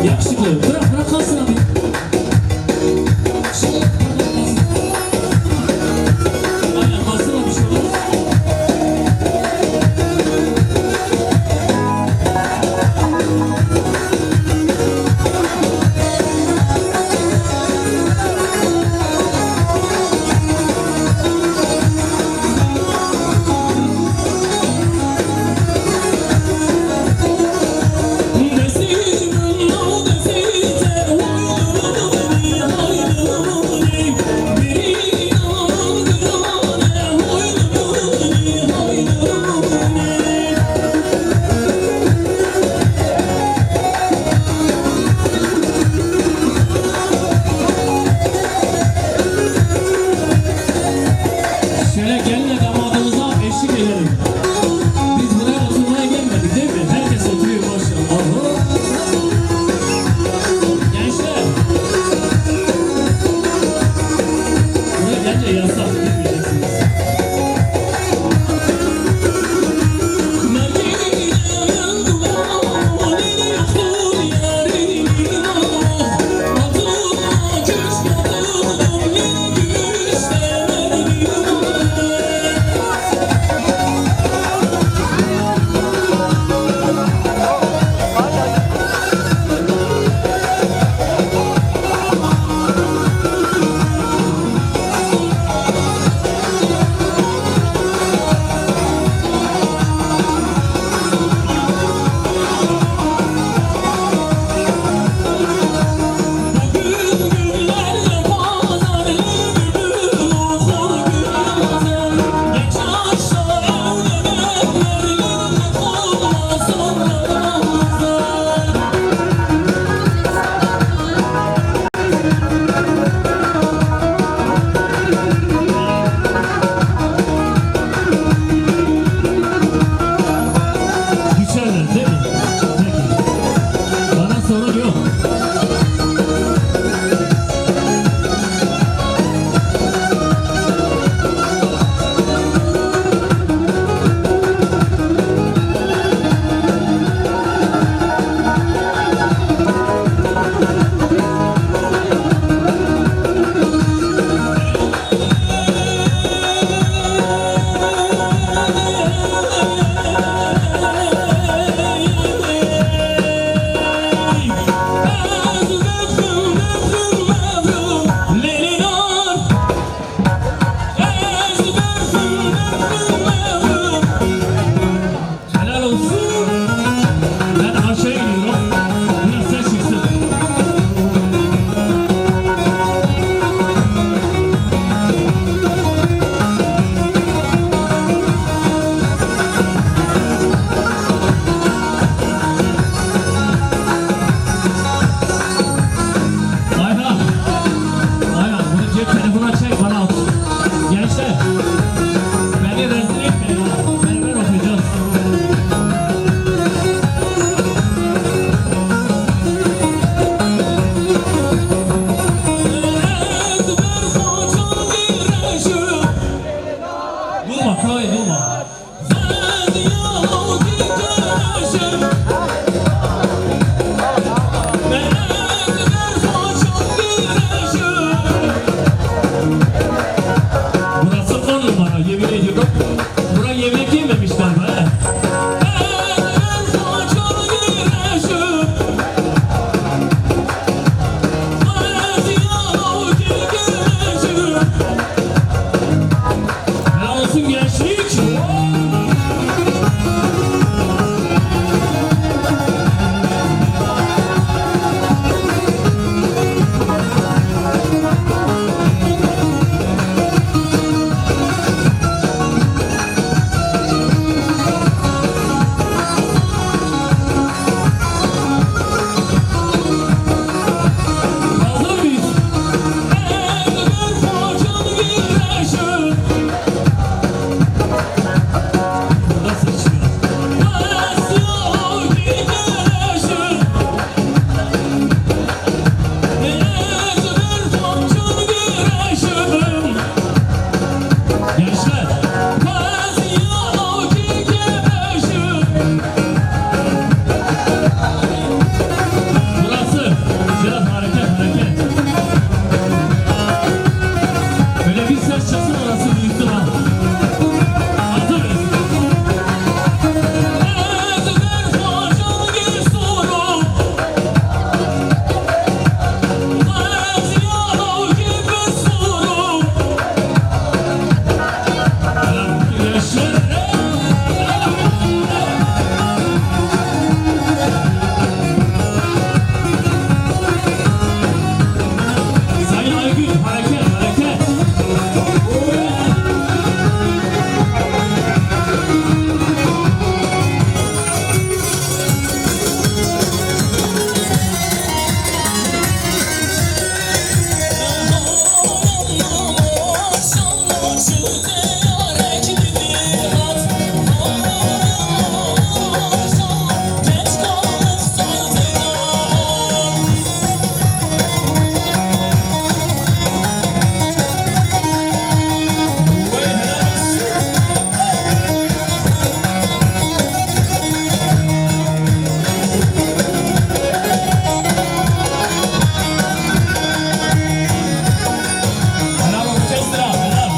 Yakışıklı. Bırak kalsın abi. Aynen kalsın abi şu an. Desicim, o desicim, Helal orkestra, helal.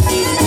Thank you.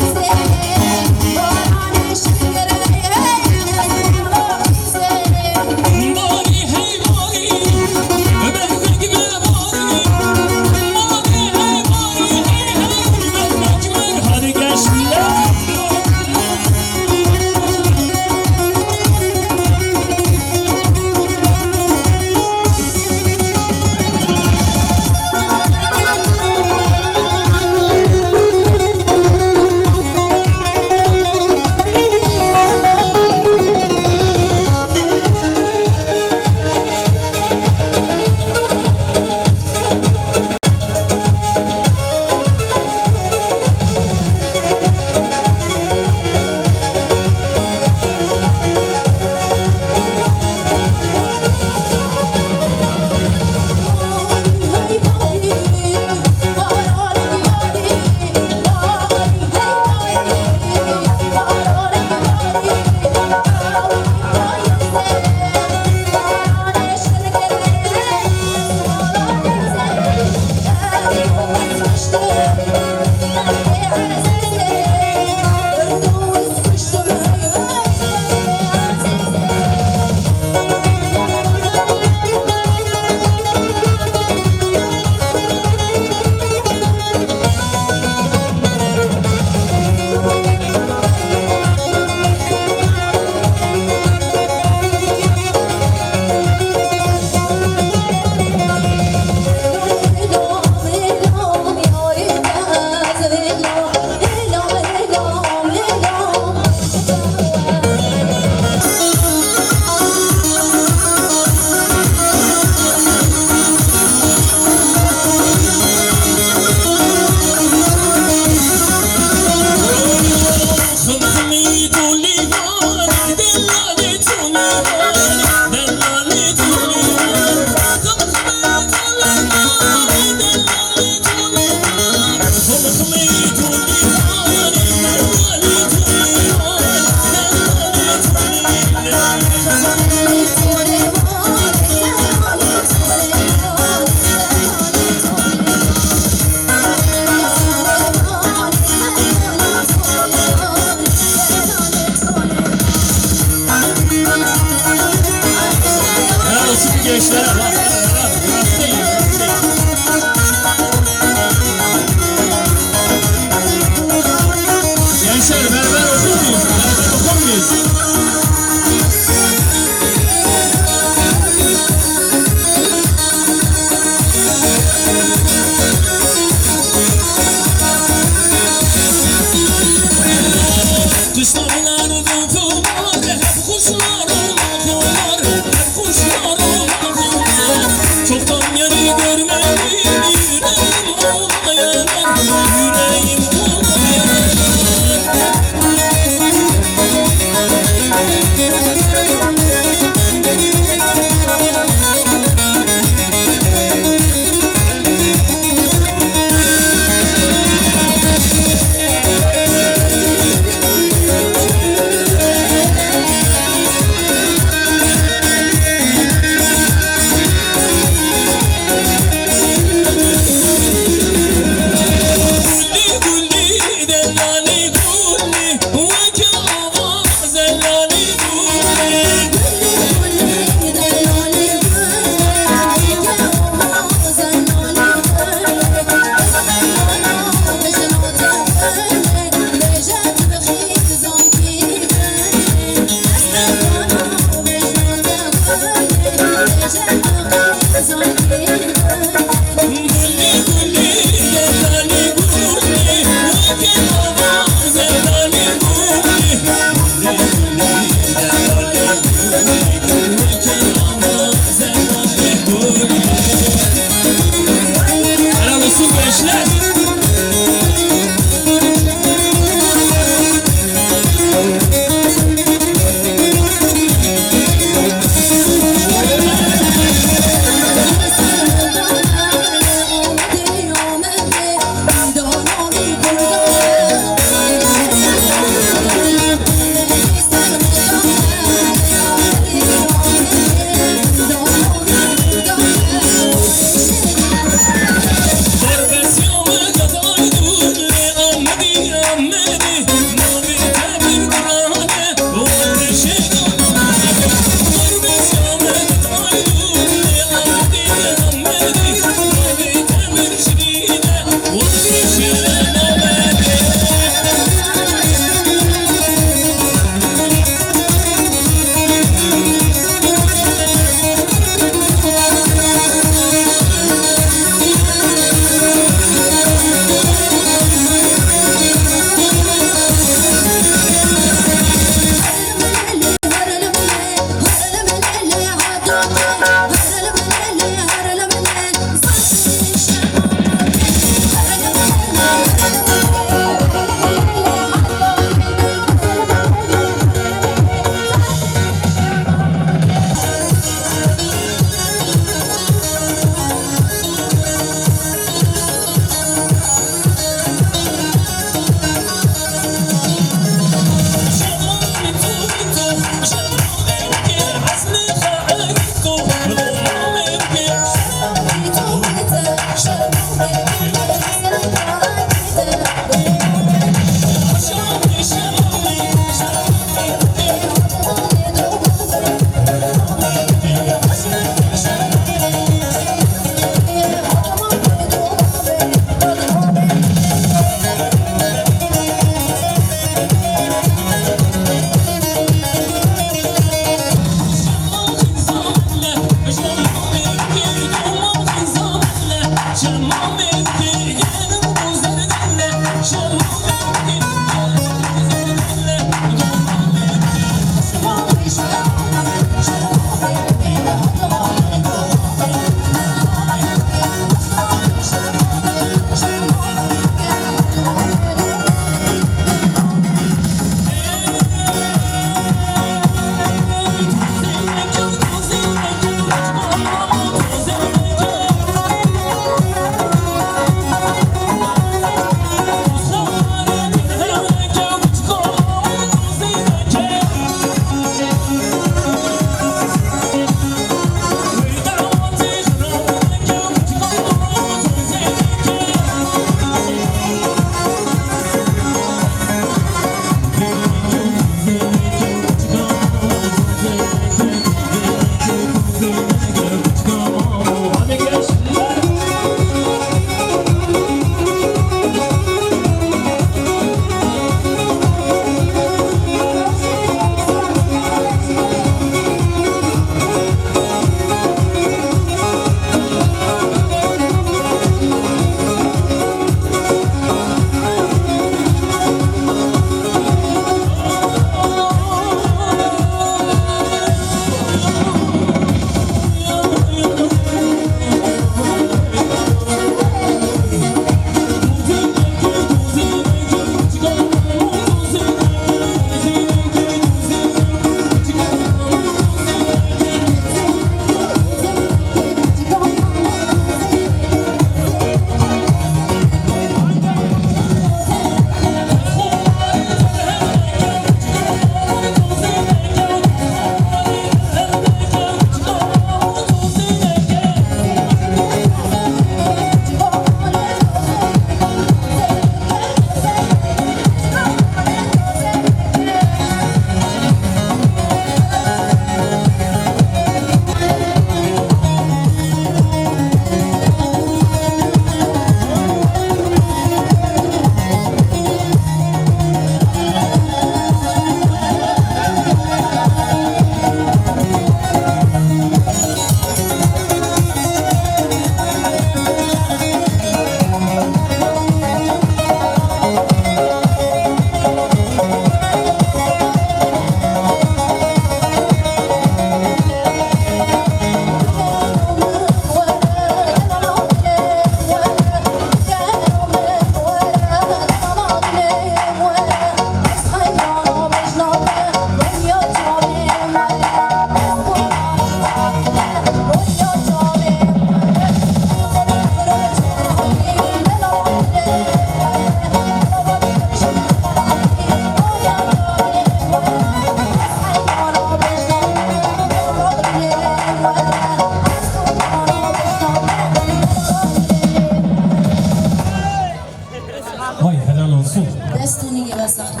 Destini gibi sahne.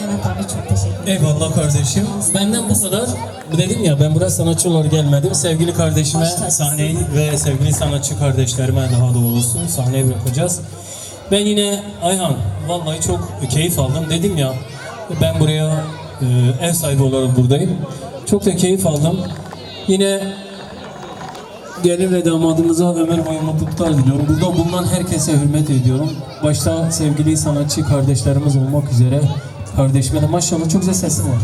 Mehmet abi çok teşekkür ederim. Eyvallah kardeşim. Benden bu kadar. Dedim ya ben buraya sanatçı olarak gelmedim. Sevgili kardeşime sahneyi ve sevgili sanatçı kardeşlerime daha doğrusu sahneye bırakacağız. Ben yine Ayhan vallahi çok keyif aldım. Dedim ya ben buraya ev sahibi olarak buradayım. Çok da keyif aldım. Yine gelin ve damadımıza ömür boyu mutluluklar diliyorum. Burada bulunan herkese hürmet ediyorum. Başta sevgili sanatçı kardeşlerimiz olmak üzere kardeşime de maşallah çok güzel sesin var.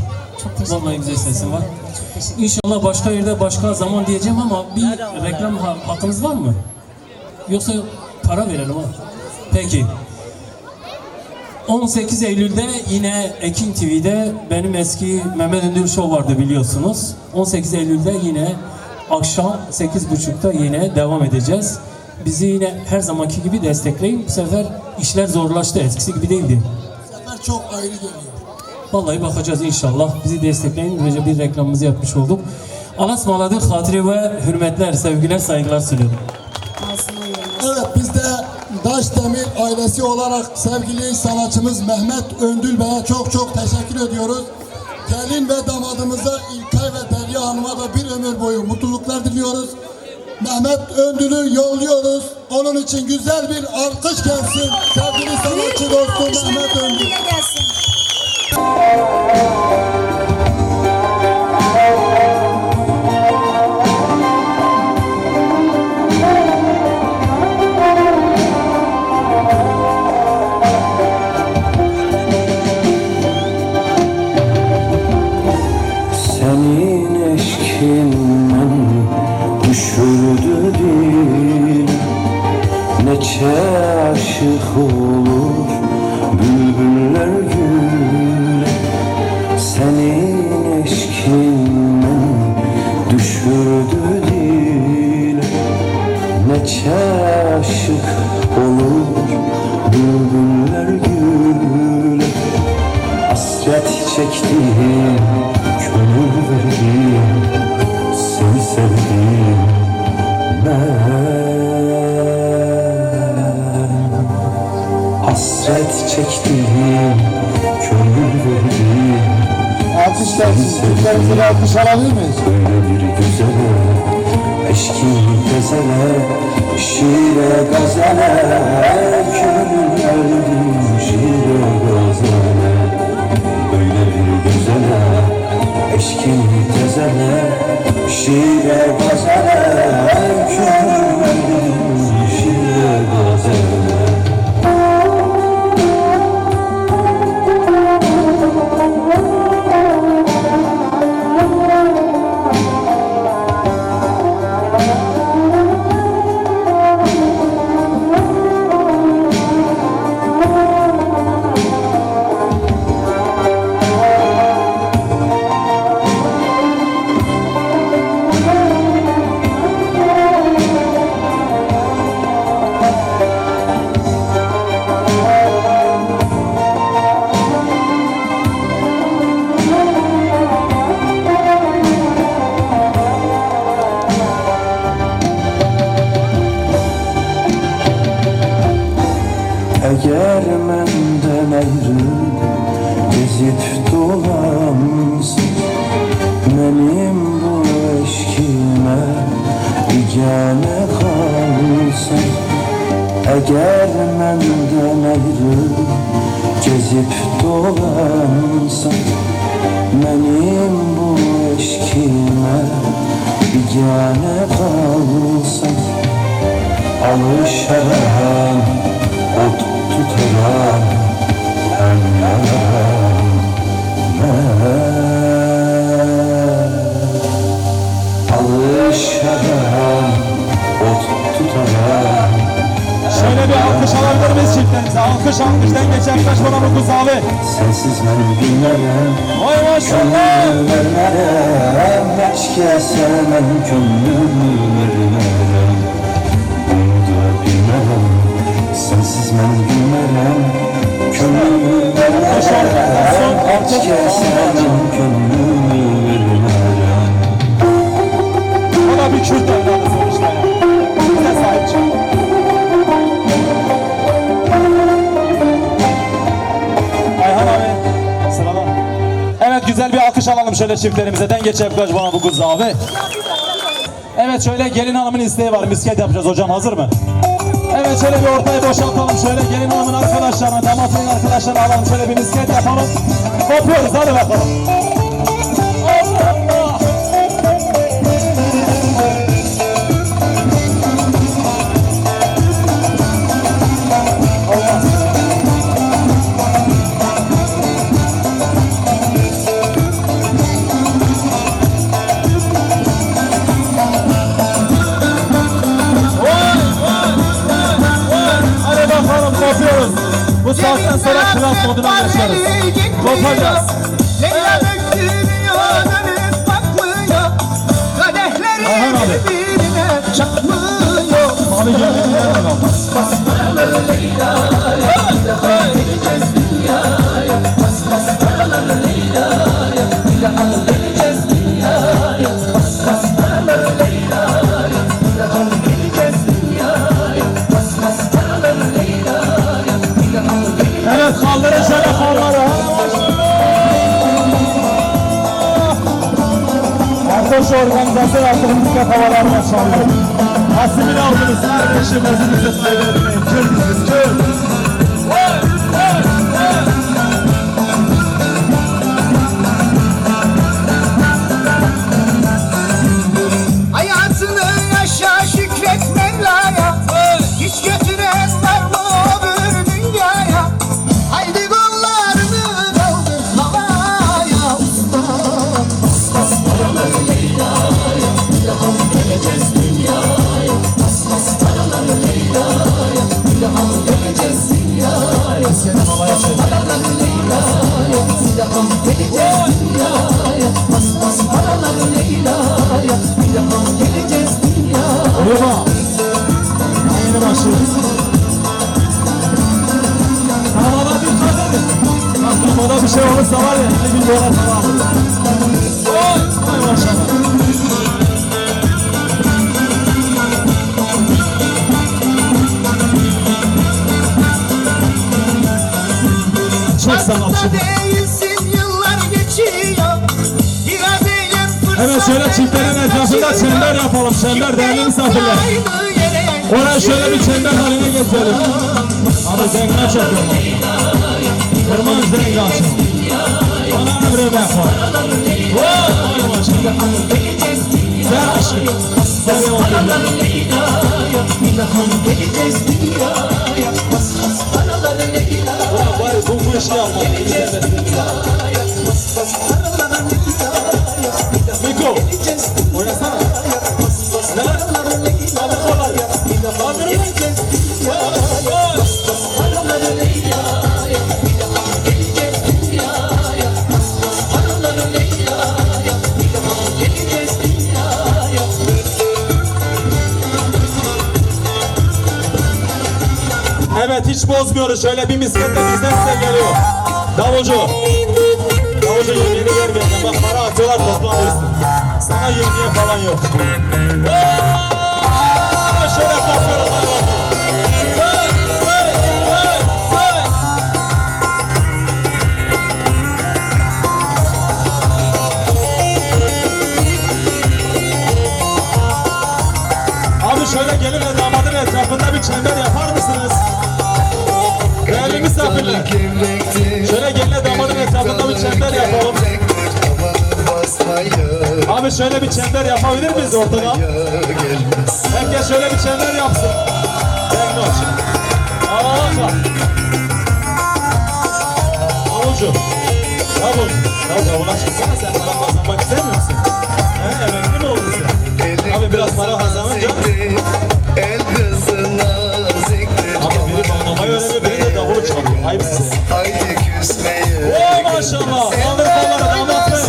Çok teşekkür ederim. Vallahi güzel sesin var. Çok teşekkür ederim. İnşallah başka yerde başka zaman diyeceğim ama bir reklam hakkınız var mı? Yoksa para verelim ha. Peki. 18 Eylül'de yine Ekin TV'de benim eski Mehmet Öndür Show vardı biliyorsunuz. 18 Eylül'de yine akşam 8.30'da yine devam edeceğiz. Bizi yine her zamanki gibi destekleyin. Bu sefer işler zorlaştı. Eskisi gibi değildi. Bu sefer çok ayrı geliyor. Vallahi bakacağız inşallah. Bizi destekleyin. Böylece bir reklamımızı yapmış olduk. Allah'a ısmarladık. Hatırı ve hürmetler, sevgiler, saygılar sunuyorum. Ağzına yemek. Evet biz de Daşdemir ailesi olarak sevgili sanatçımız Mehmet Öndül Bey'e çok teşekkür ediyoruz. Gelin ve damadımıza İlkay ve Derya Hanım'a da bir ömür boyu mutluluklar diliyoruz. Mehmet Öndül'ü yolluyoruz. Onun için güzel bir alkış gelsin. Sevgili sanatçı dostum Mehmet Öndül. Gelsin. Senin eşkinden düşürdü dil. Neçe aşık olur bülbüller gül. Senin eşkinden düşürdü dil. Neçe aşık olur bülbüller gül. Hasret çektim, gönül verdim, seni sevdim ben. Hasret çektim, gönül verdim, Alkışlar sizlerimizi alkış alabilir miyiz? böyle bir güzele, eşkin gezele, şiire gazele, gönül verdim, şiire gazele. Böyle bir güzele, eşkin tezele, şiire gazele, gönül verdim, şiire gazele. Eğer menden ayrı gezip dolansın, benim bu eşkime bigane kalsın. Eğer menden ayrı gezip dolansın, benim bu eşkime bigane kalsın. Alışaram, ot tutaram, hem yanarım ben. Alışaram, ot tutaram. Şöyle bir alkış alabilir miyiz çiftlerimize? Alkış alkıştan geçer kaç bana bu abi. Sensiz ben bilmem, Vay maşallah. gönlümü vermem, hiç kesemem, gönlümü vermem. Bunu da bilmem, sensiz ben bilmem, gönlümü vermem, hiç kesemem, gönlümü vermem. O da bir Kürt evladı sonuçta. Bize sahip çık. alkış alalım şöyle çiftlerimize. Den geçelim kaç bana bu kız abi. Evet şöyle gelin hanımın isteği var. Misket yapacağız hocam, hazır mı? Evet şöyle bir ortayı boşaltalım. Şöyle gelin hanımın arkadaşlarına, damat beyin arkadaşlarına alalım. Şöyle bir misket yapalım. Kopuyoruz, hadi bakalım. Allah! Hadi bakalım, kopuyoruz. Bu saatten sonra klas moduna geçeriz. Kopacağız. Leyla döktürüyor, dönüp bakmıyor. Kadehleri Ayhan abi. birbirine çakmıyor. Abi gelin bakalım. Evet, kaldırın şöyle kolları. Artık şu organizasyon yaptığımız kafalarına çalıyor. Asimini aldınız kardeşim, özünüzü kaybetmeyin. Kür biziz, kür. Hayatını yaşa, şükret Mevla'ya. Hiç götüren var mı öbür dünyaya? Haydi kollarını kaldır havaya usta. Uyuma. Yeni başlıyoruz. Havada dikkat edin. Bak havada bir şey olursa var ya, bir dolar tamam. Hay maşallah. Çok sanatçı. Değilsin, yıllar geçiyor. Biraz eğlen fırsat. Evet şöyle çiftlerin etrafında çember yapalım. Çember değerli misafirler. Oraya şöyle bir çember haline getirelim. Abi zengine çekiyorum. Kırmızı zengin açın. Bana ömrüme yapar. Vay maşallah. Sen aşkım. Sen oturma. Vay bu işi yapalım. Miko, oynasana. Ne? Hadi kolay. Evet hiç bozmuyoruz. Şöyle bir misket de bizden size geliyor. Davulcu. Davulcu yemeğini vermeyeceğim. Bak para atıyorlar, toplamıyorsun. Sana yemeğe falan yok. Şöyle kapıyoruz. Abi şöyle gelin ve damadın etrafında bir çember yapar mısınız? Değerli misafirler. Şöyle gelin ve damadın etrafında bir çember yapalım. Abi şöyle bir çember yapabilir miyiz ortada? Herkes şöyle bir çember yapsın. Bekle açın. Ağla. Davulcu. Davul. Davula çıksana, sen para kazanmak istemiyor musun? He, emekli mi oldun sen? Abi biraz para kazanınca. El kızına zikret. Abi biri bağlamayı öğreniyor, biri de davul çalıyor. Ayıp size. Haydi küsmeye. Oo maşallah. Kaldır kolları damat bey.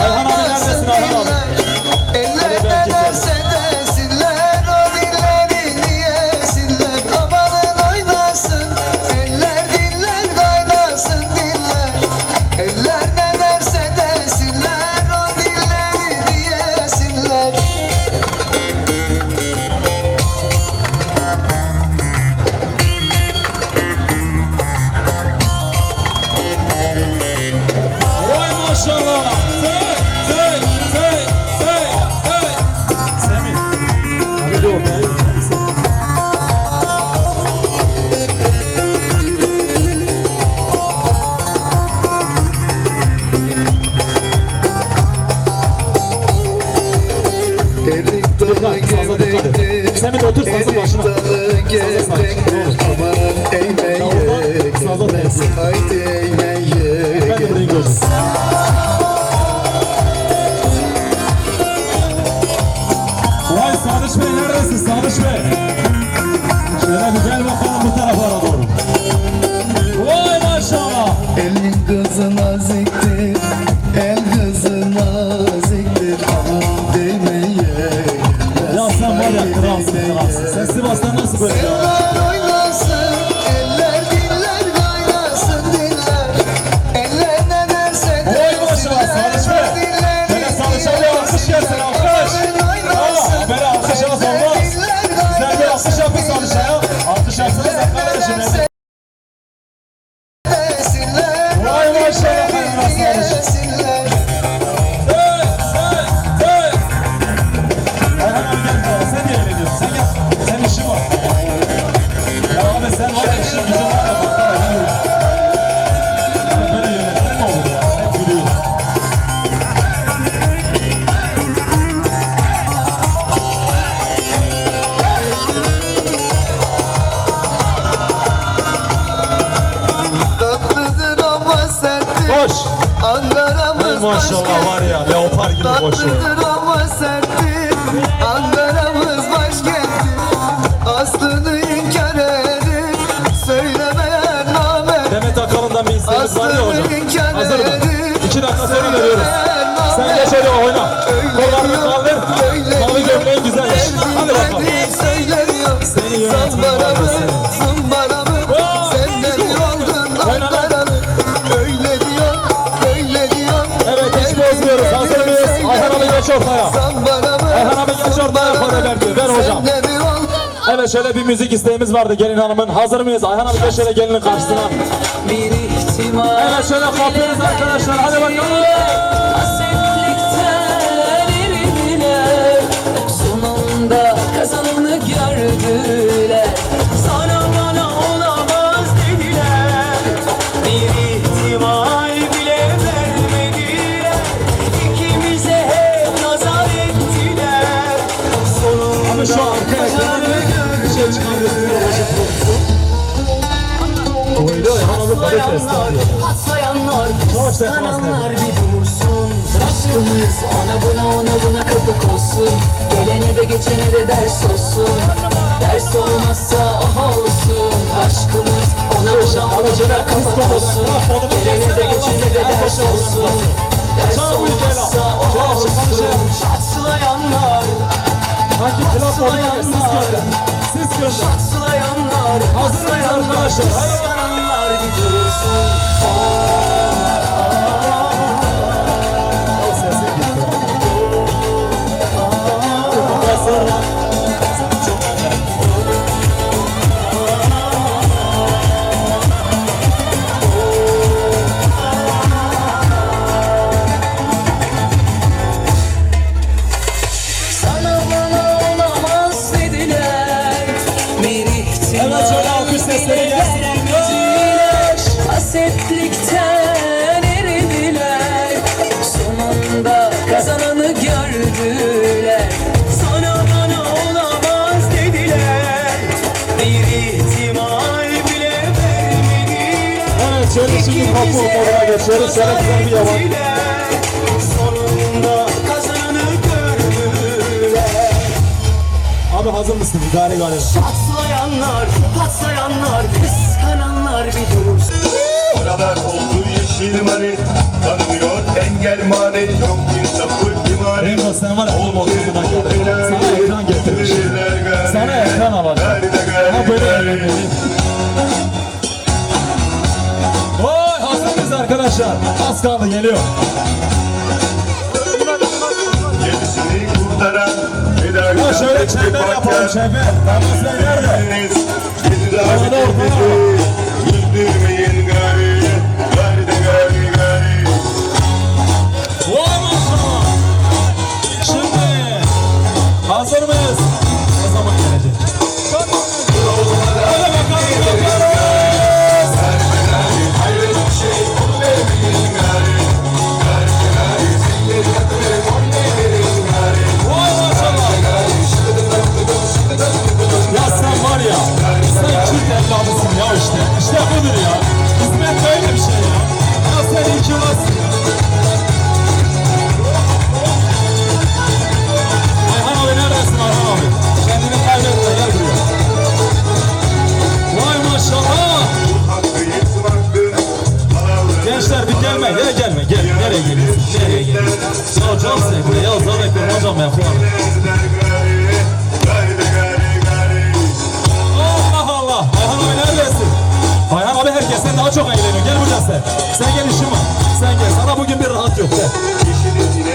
Ayhan abi neredesin Ayhan abi? Eller ne derse desinler, o dillerini yesinler. Amanın oynasın, eller diller kaynasın diller. Eller ne derse desinler, o dillerini yesinler. Haydi eğmeye Ben de burayı göreceğim. Vay Sadıç Bey neredesin Sadıç Bey? Şöyle bir gel bakalım bu tarafa doğru. Vay maşallah. Elin kızı naziktir, el kızı naziktir. Aman değmeye Ya sen var ya kralsın kralsın. Sen Sivas'ta nasıl böyle ya? Eller oynasın, eller diller kaynasın diller. Eller ne derse Vay maşallah Sadıç Bey. Böyle Sadıç'a bir alkış gelsin alkış. Aa, böyle alkış az olmaz. Güzel bir alkış yapın Sadıç'a ya. Alkış yapsana sen kardeşim. Vay maşallah hayırlı Sadıç. Hey, hey, hey. Ayhan abi gel buraya. Sen niye öyle diyorsun? Sen gel. Senin işin var. Ya abi sen var ya işin gücün var ya. Baksana ben öyle. Böyle yönetmen mi olur ya? Hep gülüyorsun. Tatlıdır ama serttir. Koş. Ankara'mız Ey maşallah var ya. Leopar gibi koşuyor. Tatlıdır ama serttir. Ankara'mız başkenttir. Aslını inkar edip söylemeyen namer. Demet Akalın'dan bir isteğimiz var ya hocam. Hazır mı? 2 dakika sonra veriyoruz. Sen geç öyle oyna. Kollarını kaldır. Mavi gömleğin güzelmiş. Hadi bakalım. Seni yönetmen var mı seni? Evet hiç bozmuyoruz. Hazır mıyız? Ayhan abi geç ortaya. Ayhan abi geç ortaya. Para ver diyor. Ver hocam. Evet şöyle bir müzik isteğimiz vardı gelin hanımın. Hazır mıyız? Ayhan abi geç şöyle gelinin karşısına. Evet şöyle kapıyoruz arkadaşlar. Hadi bakalım. Sonunda kazananı gördüler. Sana bana olamaz dediler. Bir ihtimal bile vermediler. İkimize hep nazar ettiler. Sonunda Abi şu arka ekranı bir şey çıkarıyorsunuz. Oydu Ayhan abi para kesti. patlayanlar, Yavaş da kıskananlar bir dursun. Aşkımız ona buna kapık olsun. Gelene de geçene de ders olsun. Ders olmazsa aha olsun. Aşkımız ona buna kapık olsun. Gelene de geçene de ders olsun. Ders olmazsa aha olsun. Şatslayanlar, Hangi klap oluyor siz gönderin. Siz gönderin. şatslayanlar, Hazırız arkadaşlar. kıskananlar bir dursun. Sana bana olamaz dediler. Bir ihtimal Evet, şöyle alkış sesleri gelsin, alkış. Hasetlikten eridiler. Sonunda kazananı gördüler. Sana bana olamaz dediler. Bir ihtimal bile vermediler. Evet şöyle şimdi kapı moduna geçiyoruz. Şöyle güzel bir yalan. Sonunda kazananı gördüler. Abi hazır mısın? Gari gari. Patlayanlar, patlayanlar, kıskananlar bir dursun. Oralar oldu yeşil mani, tanımıyor engel mani, yok insafı imani. Rembo sen var ya oğlum oturduğundan geldi. Sana ekran getirmiş. Sana ekran alacağım. Ama böyle eğlenmeli. Vay hazır mıyız arkadaşlar? Az kaldı geliyor. Gerisini kurtaran Ya şöyle çember yapalım çember. Damız Bey nerede? Havada ortada. Güldürmeyin gari, gari de gari gari. Vay maşallah. Şimdi hazır mıyız? Ne zaman gelecek? Hadi bakalım yapıyoruz. Vay maşallah. Ya sen var ya, sen Kürt evladısın ya işte. İşte budur ya. İsmet kim olsun? Ayhan abi neredesin Ayhan abi? Kendini kaybetme gel buraya. Vay maşallah. Gençler bir gelme, nereye gelme, gel, nereye geliyorsun, nereye geliyorsun? Ya can sevdi, ya zaten hocam ya falan. Allah Allah, Ayhan abi neredesin? Ayhan abi herkesten daha çok eğleniyor, gel buraya sen. Sen gel işin var, sen gel, sana bugün bir rahat yok, gel.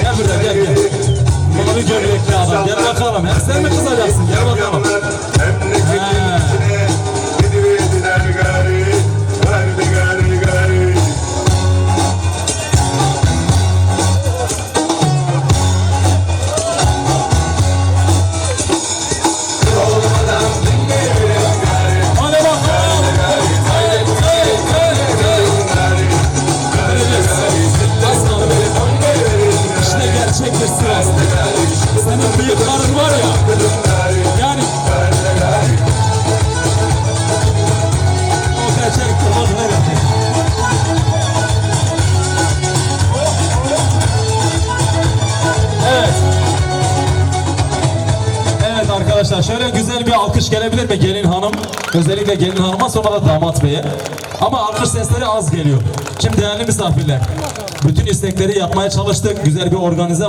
Gel buraya, gel, gel. Mavi gömlekli adam, gel bakalım, hem sen mi kızacaksın, gel bakalım. Hadi bakalım. İşte gerçek bir Sivas. Senin bıyıkların var ya. Yani o gerçektir. Bak nerede? Evet. Evet arkadaşlar şöyle güzel bir alkış gelebilir mi gelin hanım? Özellikle gelin hanıma sonra da damat beye. Ama alkış sesleri az geliyor. Şimdi değerli misafirler. Bütün istekleri yapmaya çalıştık. Güzel bir organize.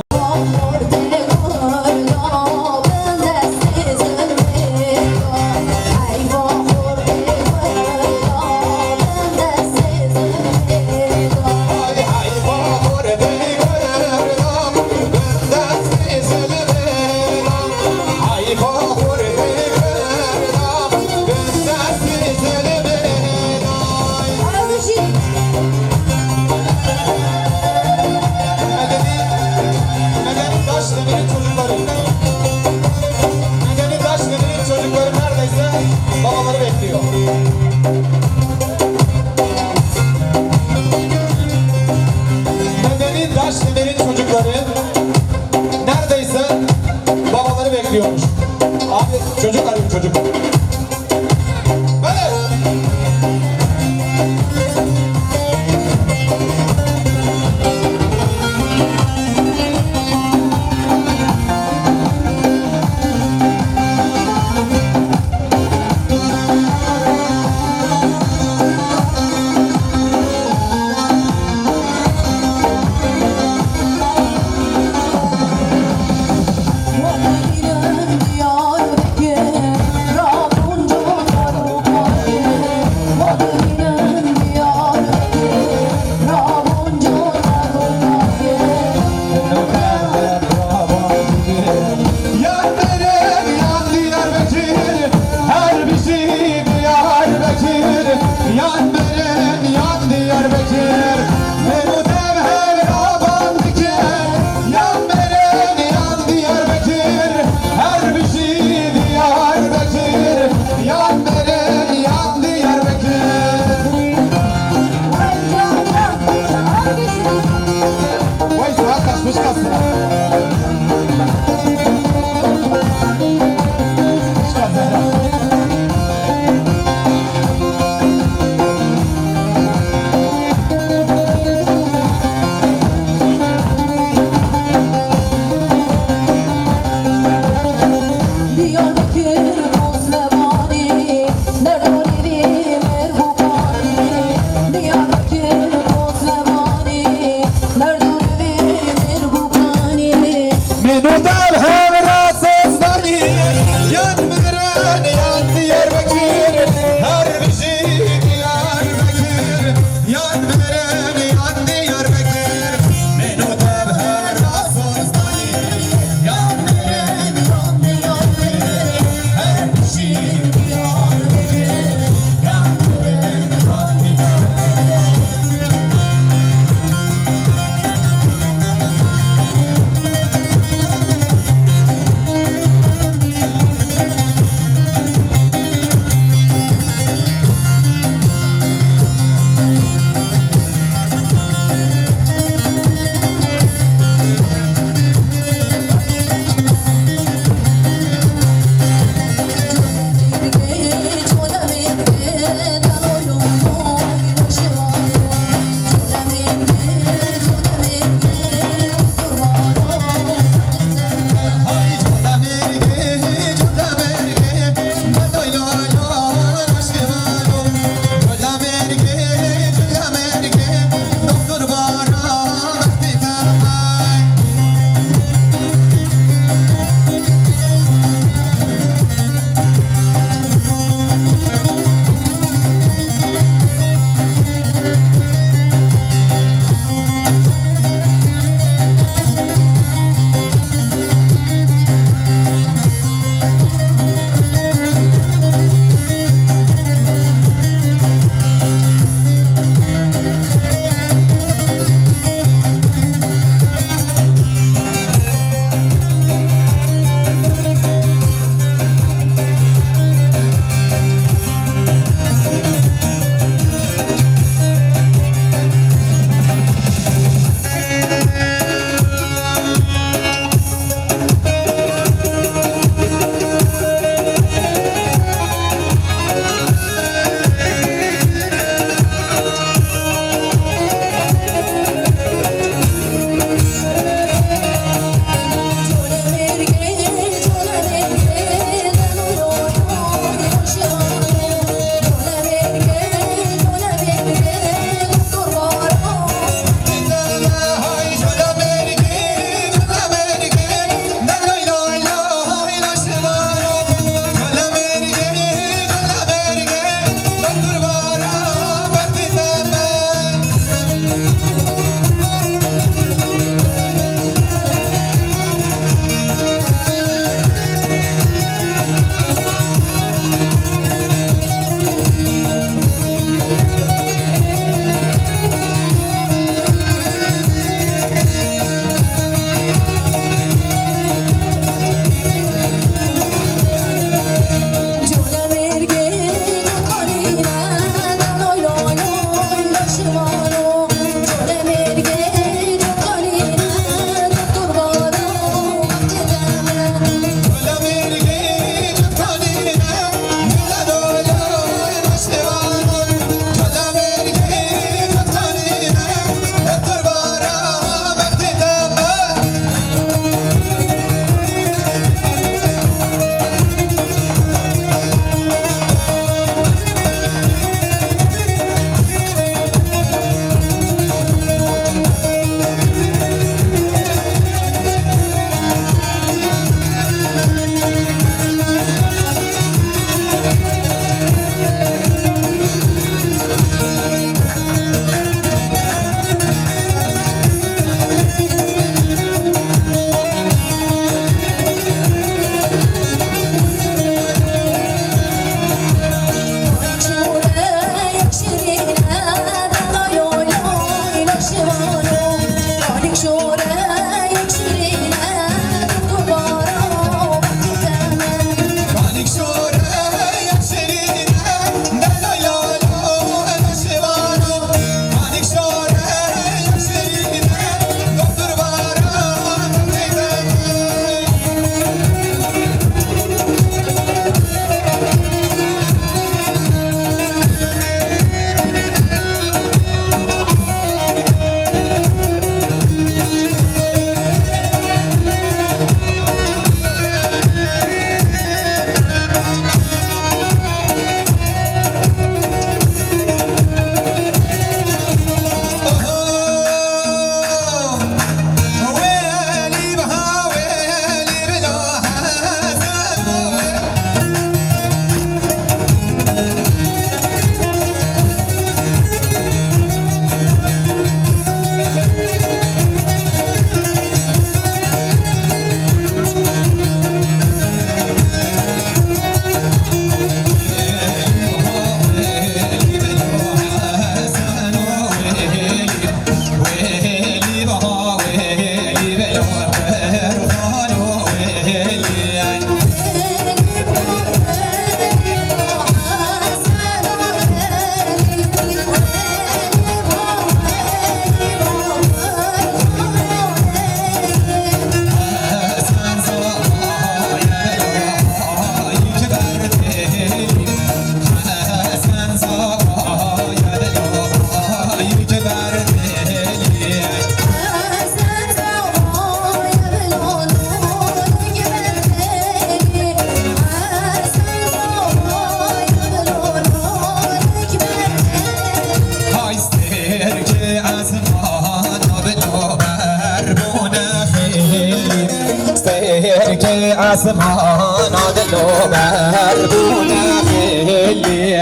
آسمان دلو بردون خیلی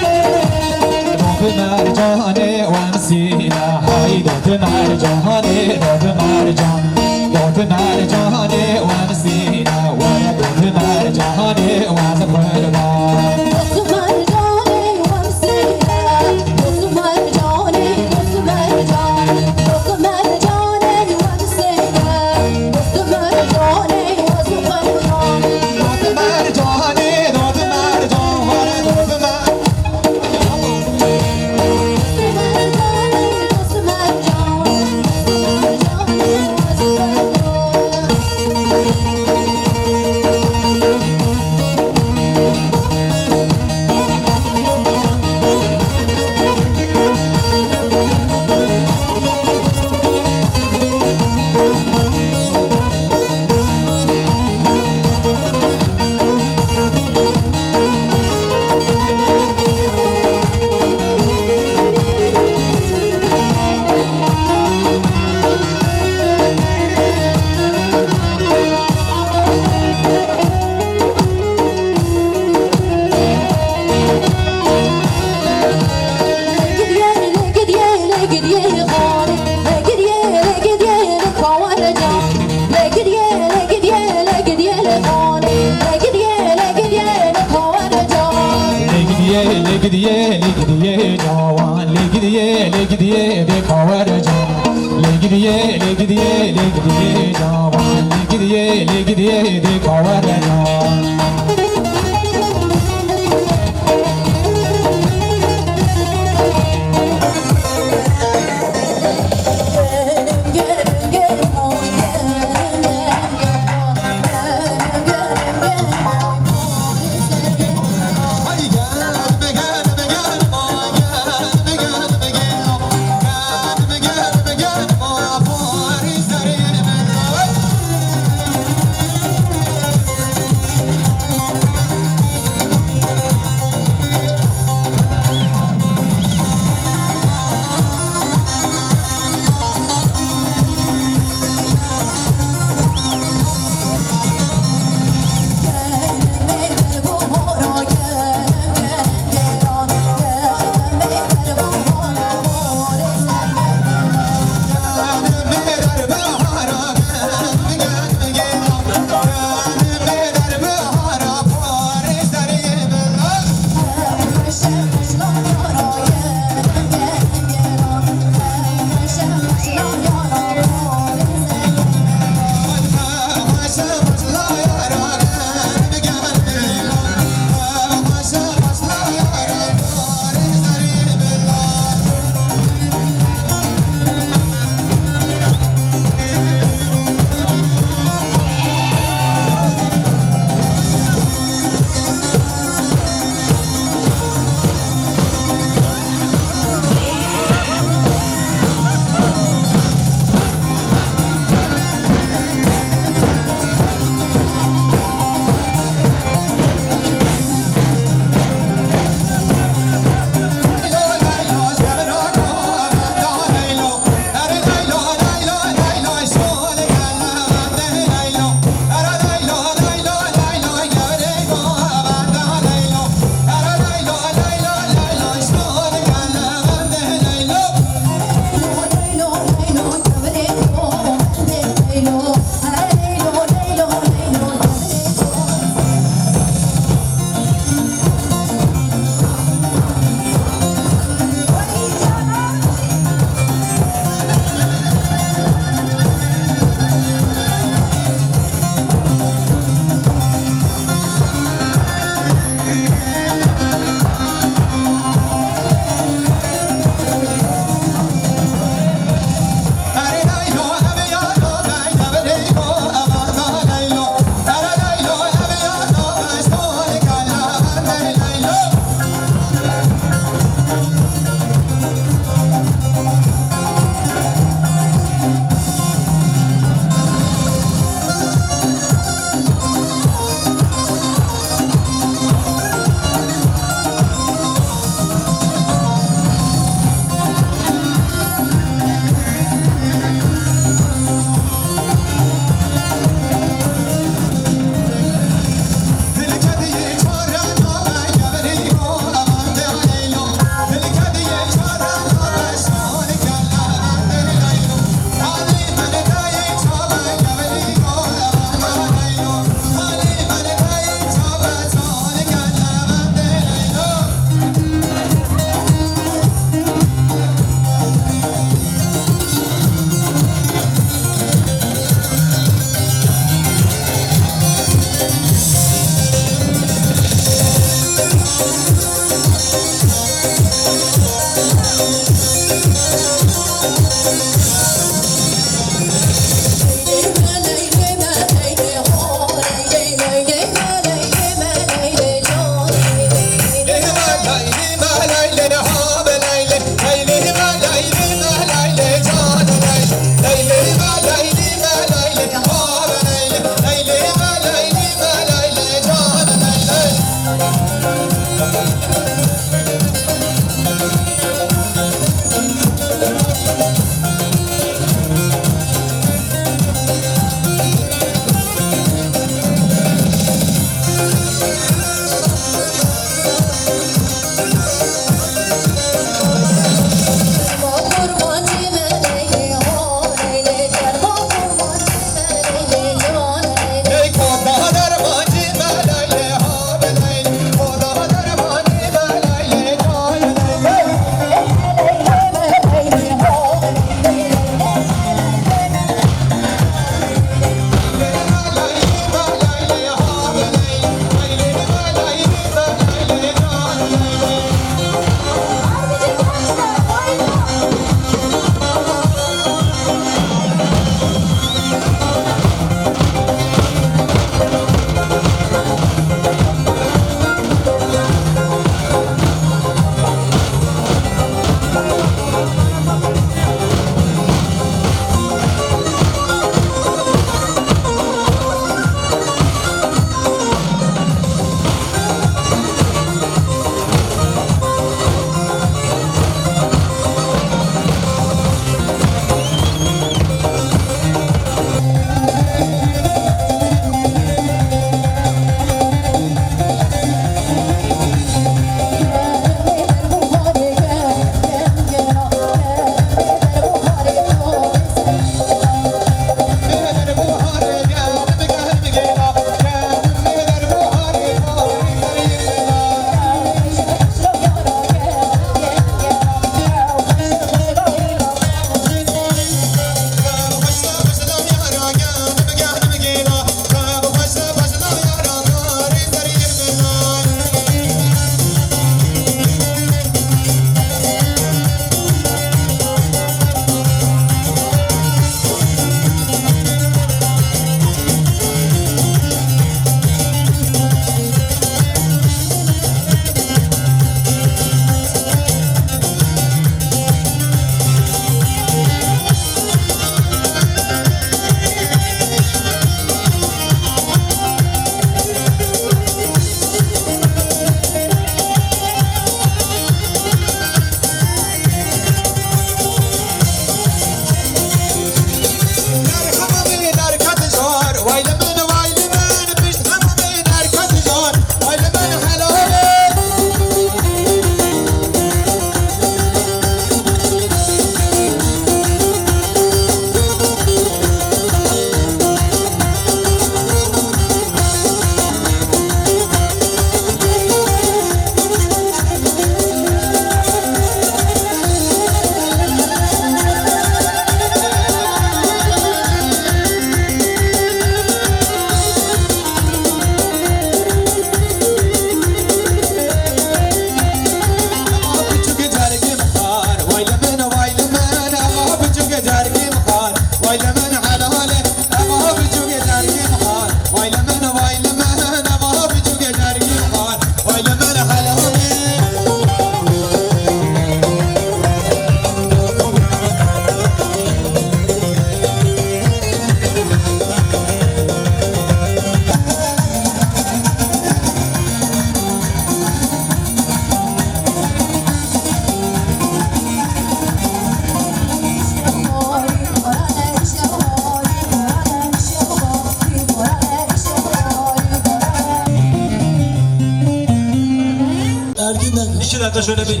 2 dakika şöyle bir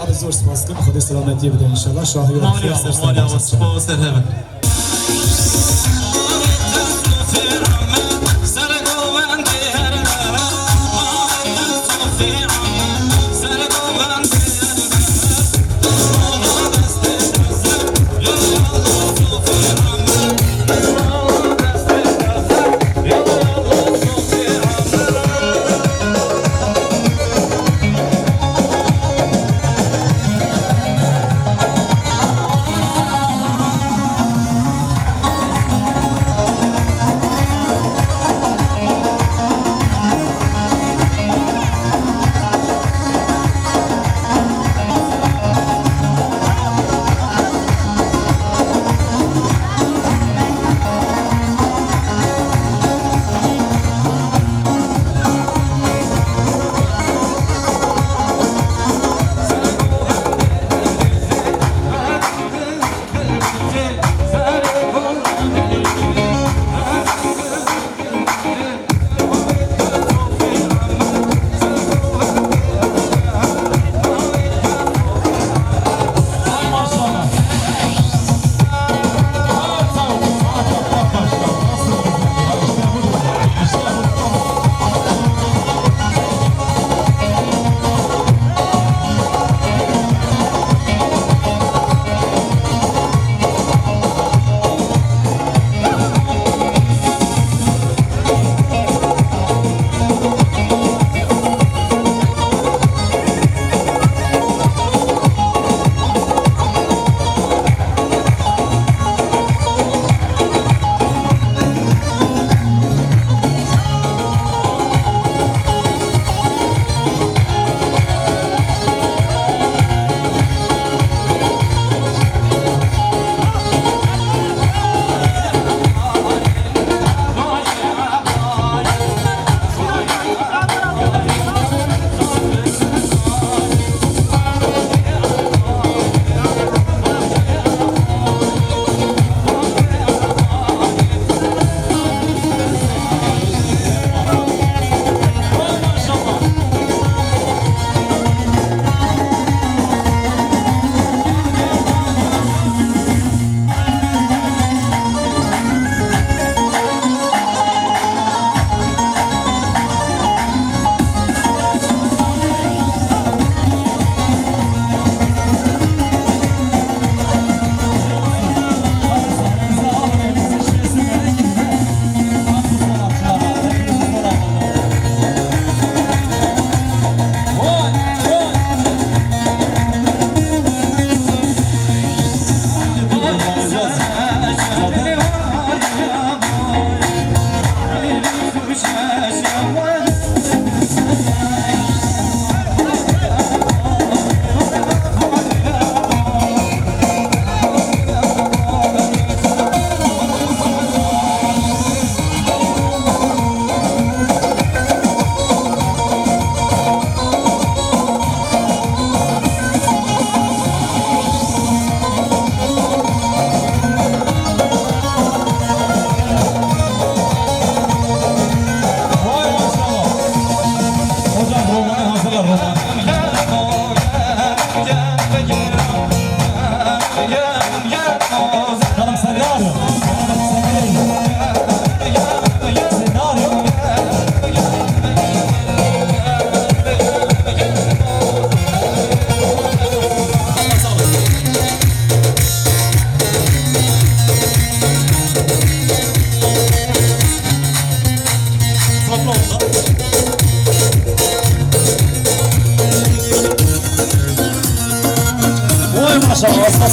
Abi zor spastik. Xuda selametiye bide inşallah. Şahı yok. Maliye var. Serheve.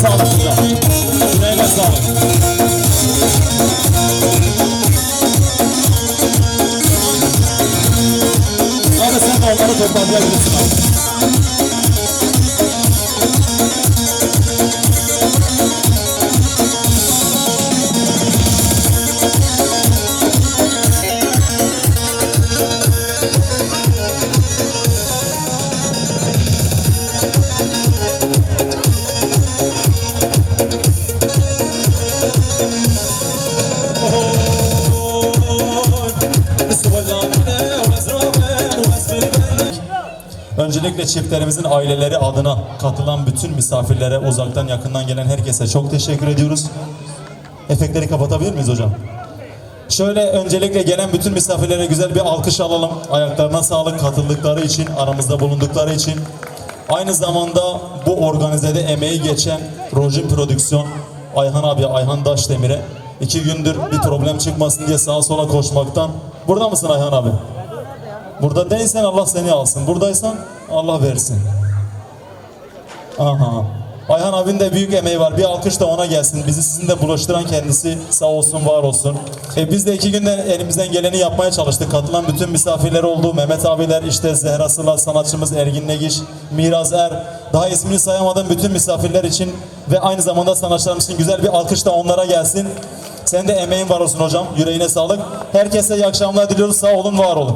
sağlık hocam. Yüreğine sağlık. Abi sen de onları toparlayabilirsin abi. Öncelikle çiftlerimizin aileleri adına katılan bütün misafirlere, uzaktan yakından gelen herkese çok teşekkür ediyoruz. Efektleri kapatabilir miyiz hocam? Şöyle öncelikle gelen bütün misafirlere güzel bir alkış alalım. Ayaklarına sağlık, katıldıkları için, aramızda bulundukları için. Aynı zamanda bu organizede emeği geçen Rojin Prodüksiyon, Ayhan abi, Ayhan Daşdemir'e 2 gündür bir problem çıkmasın diye sağa sola koşmaktan. Burada mısın Ayhan abi? Burada değilsen Allah seni alsın. Buradaysan Allah versin. Aha. Ayhan abinin de büyük emeği var. Bir alkış da ona gelsin. Bizi sizinle buluşturan kendisi sağ olsun, var olsun. Biz de 2 günde elimizden geleni yapmaya çalıştık. Katılan bütün misafirler oldu. Mehmet abiler, işte Zehra Sıla sanatçımız, Ergin Negiş, Miraz Er. Daha ismini sayamadığım bütün misafirler için ve aynı zamanda sanatçılarımız için güzel bir alkış da onlara gelsin. Senin de emeğin var olsun hocam. Yüreğine sağlık. Herkese iyi akşamlar diliyoruz. Sağ olun, var olun.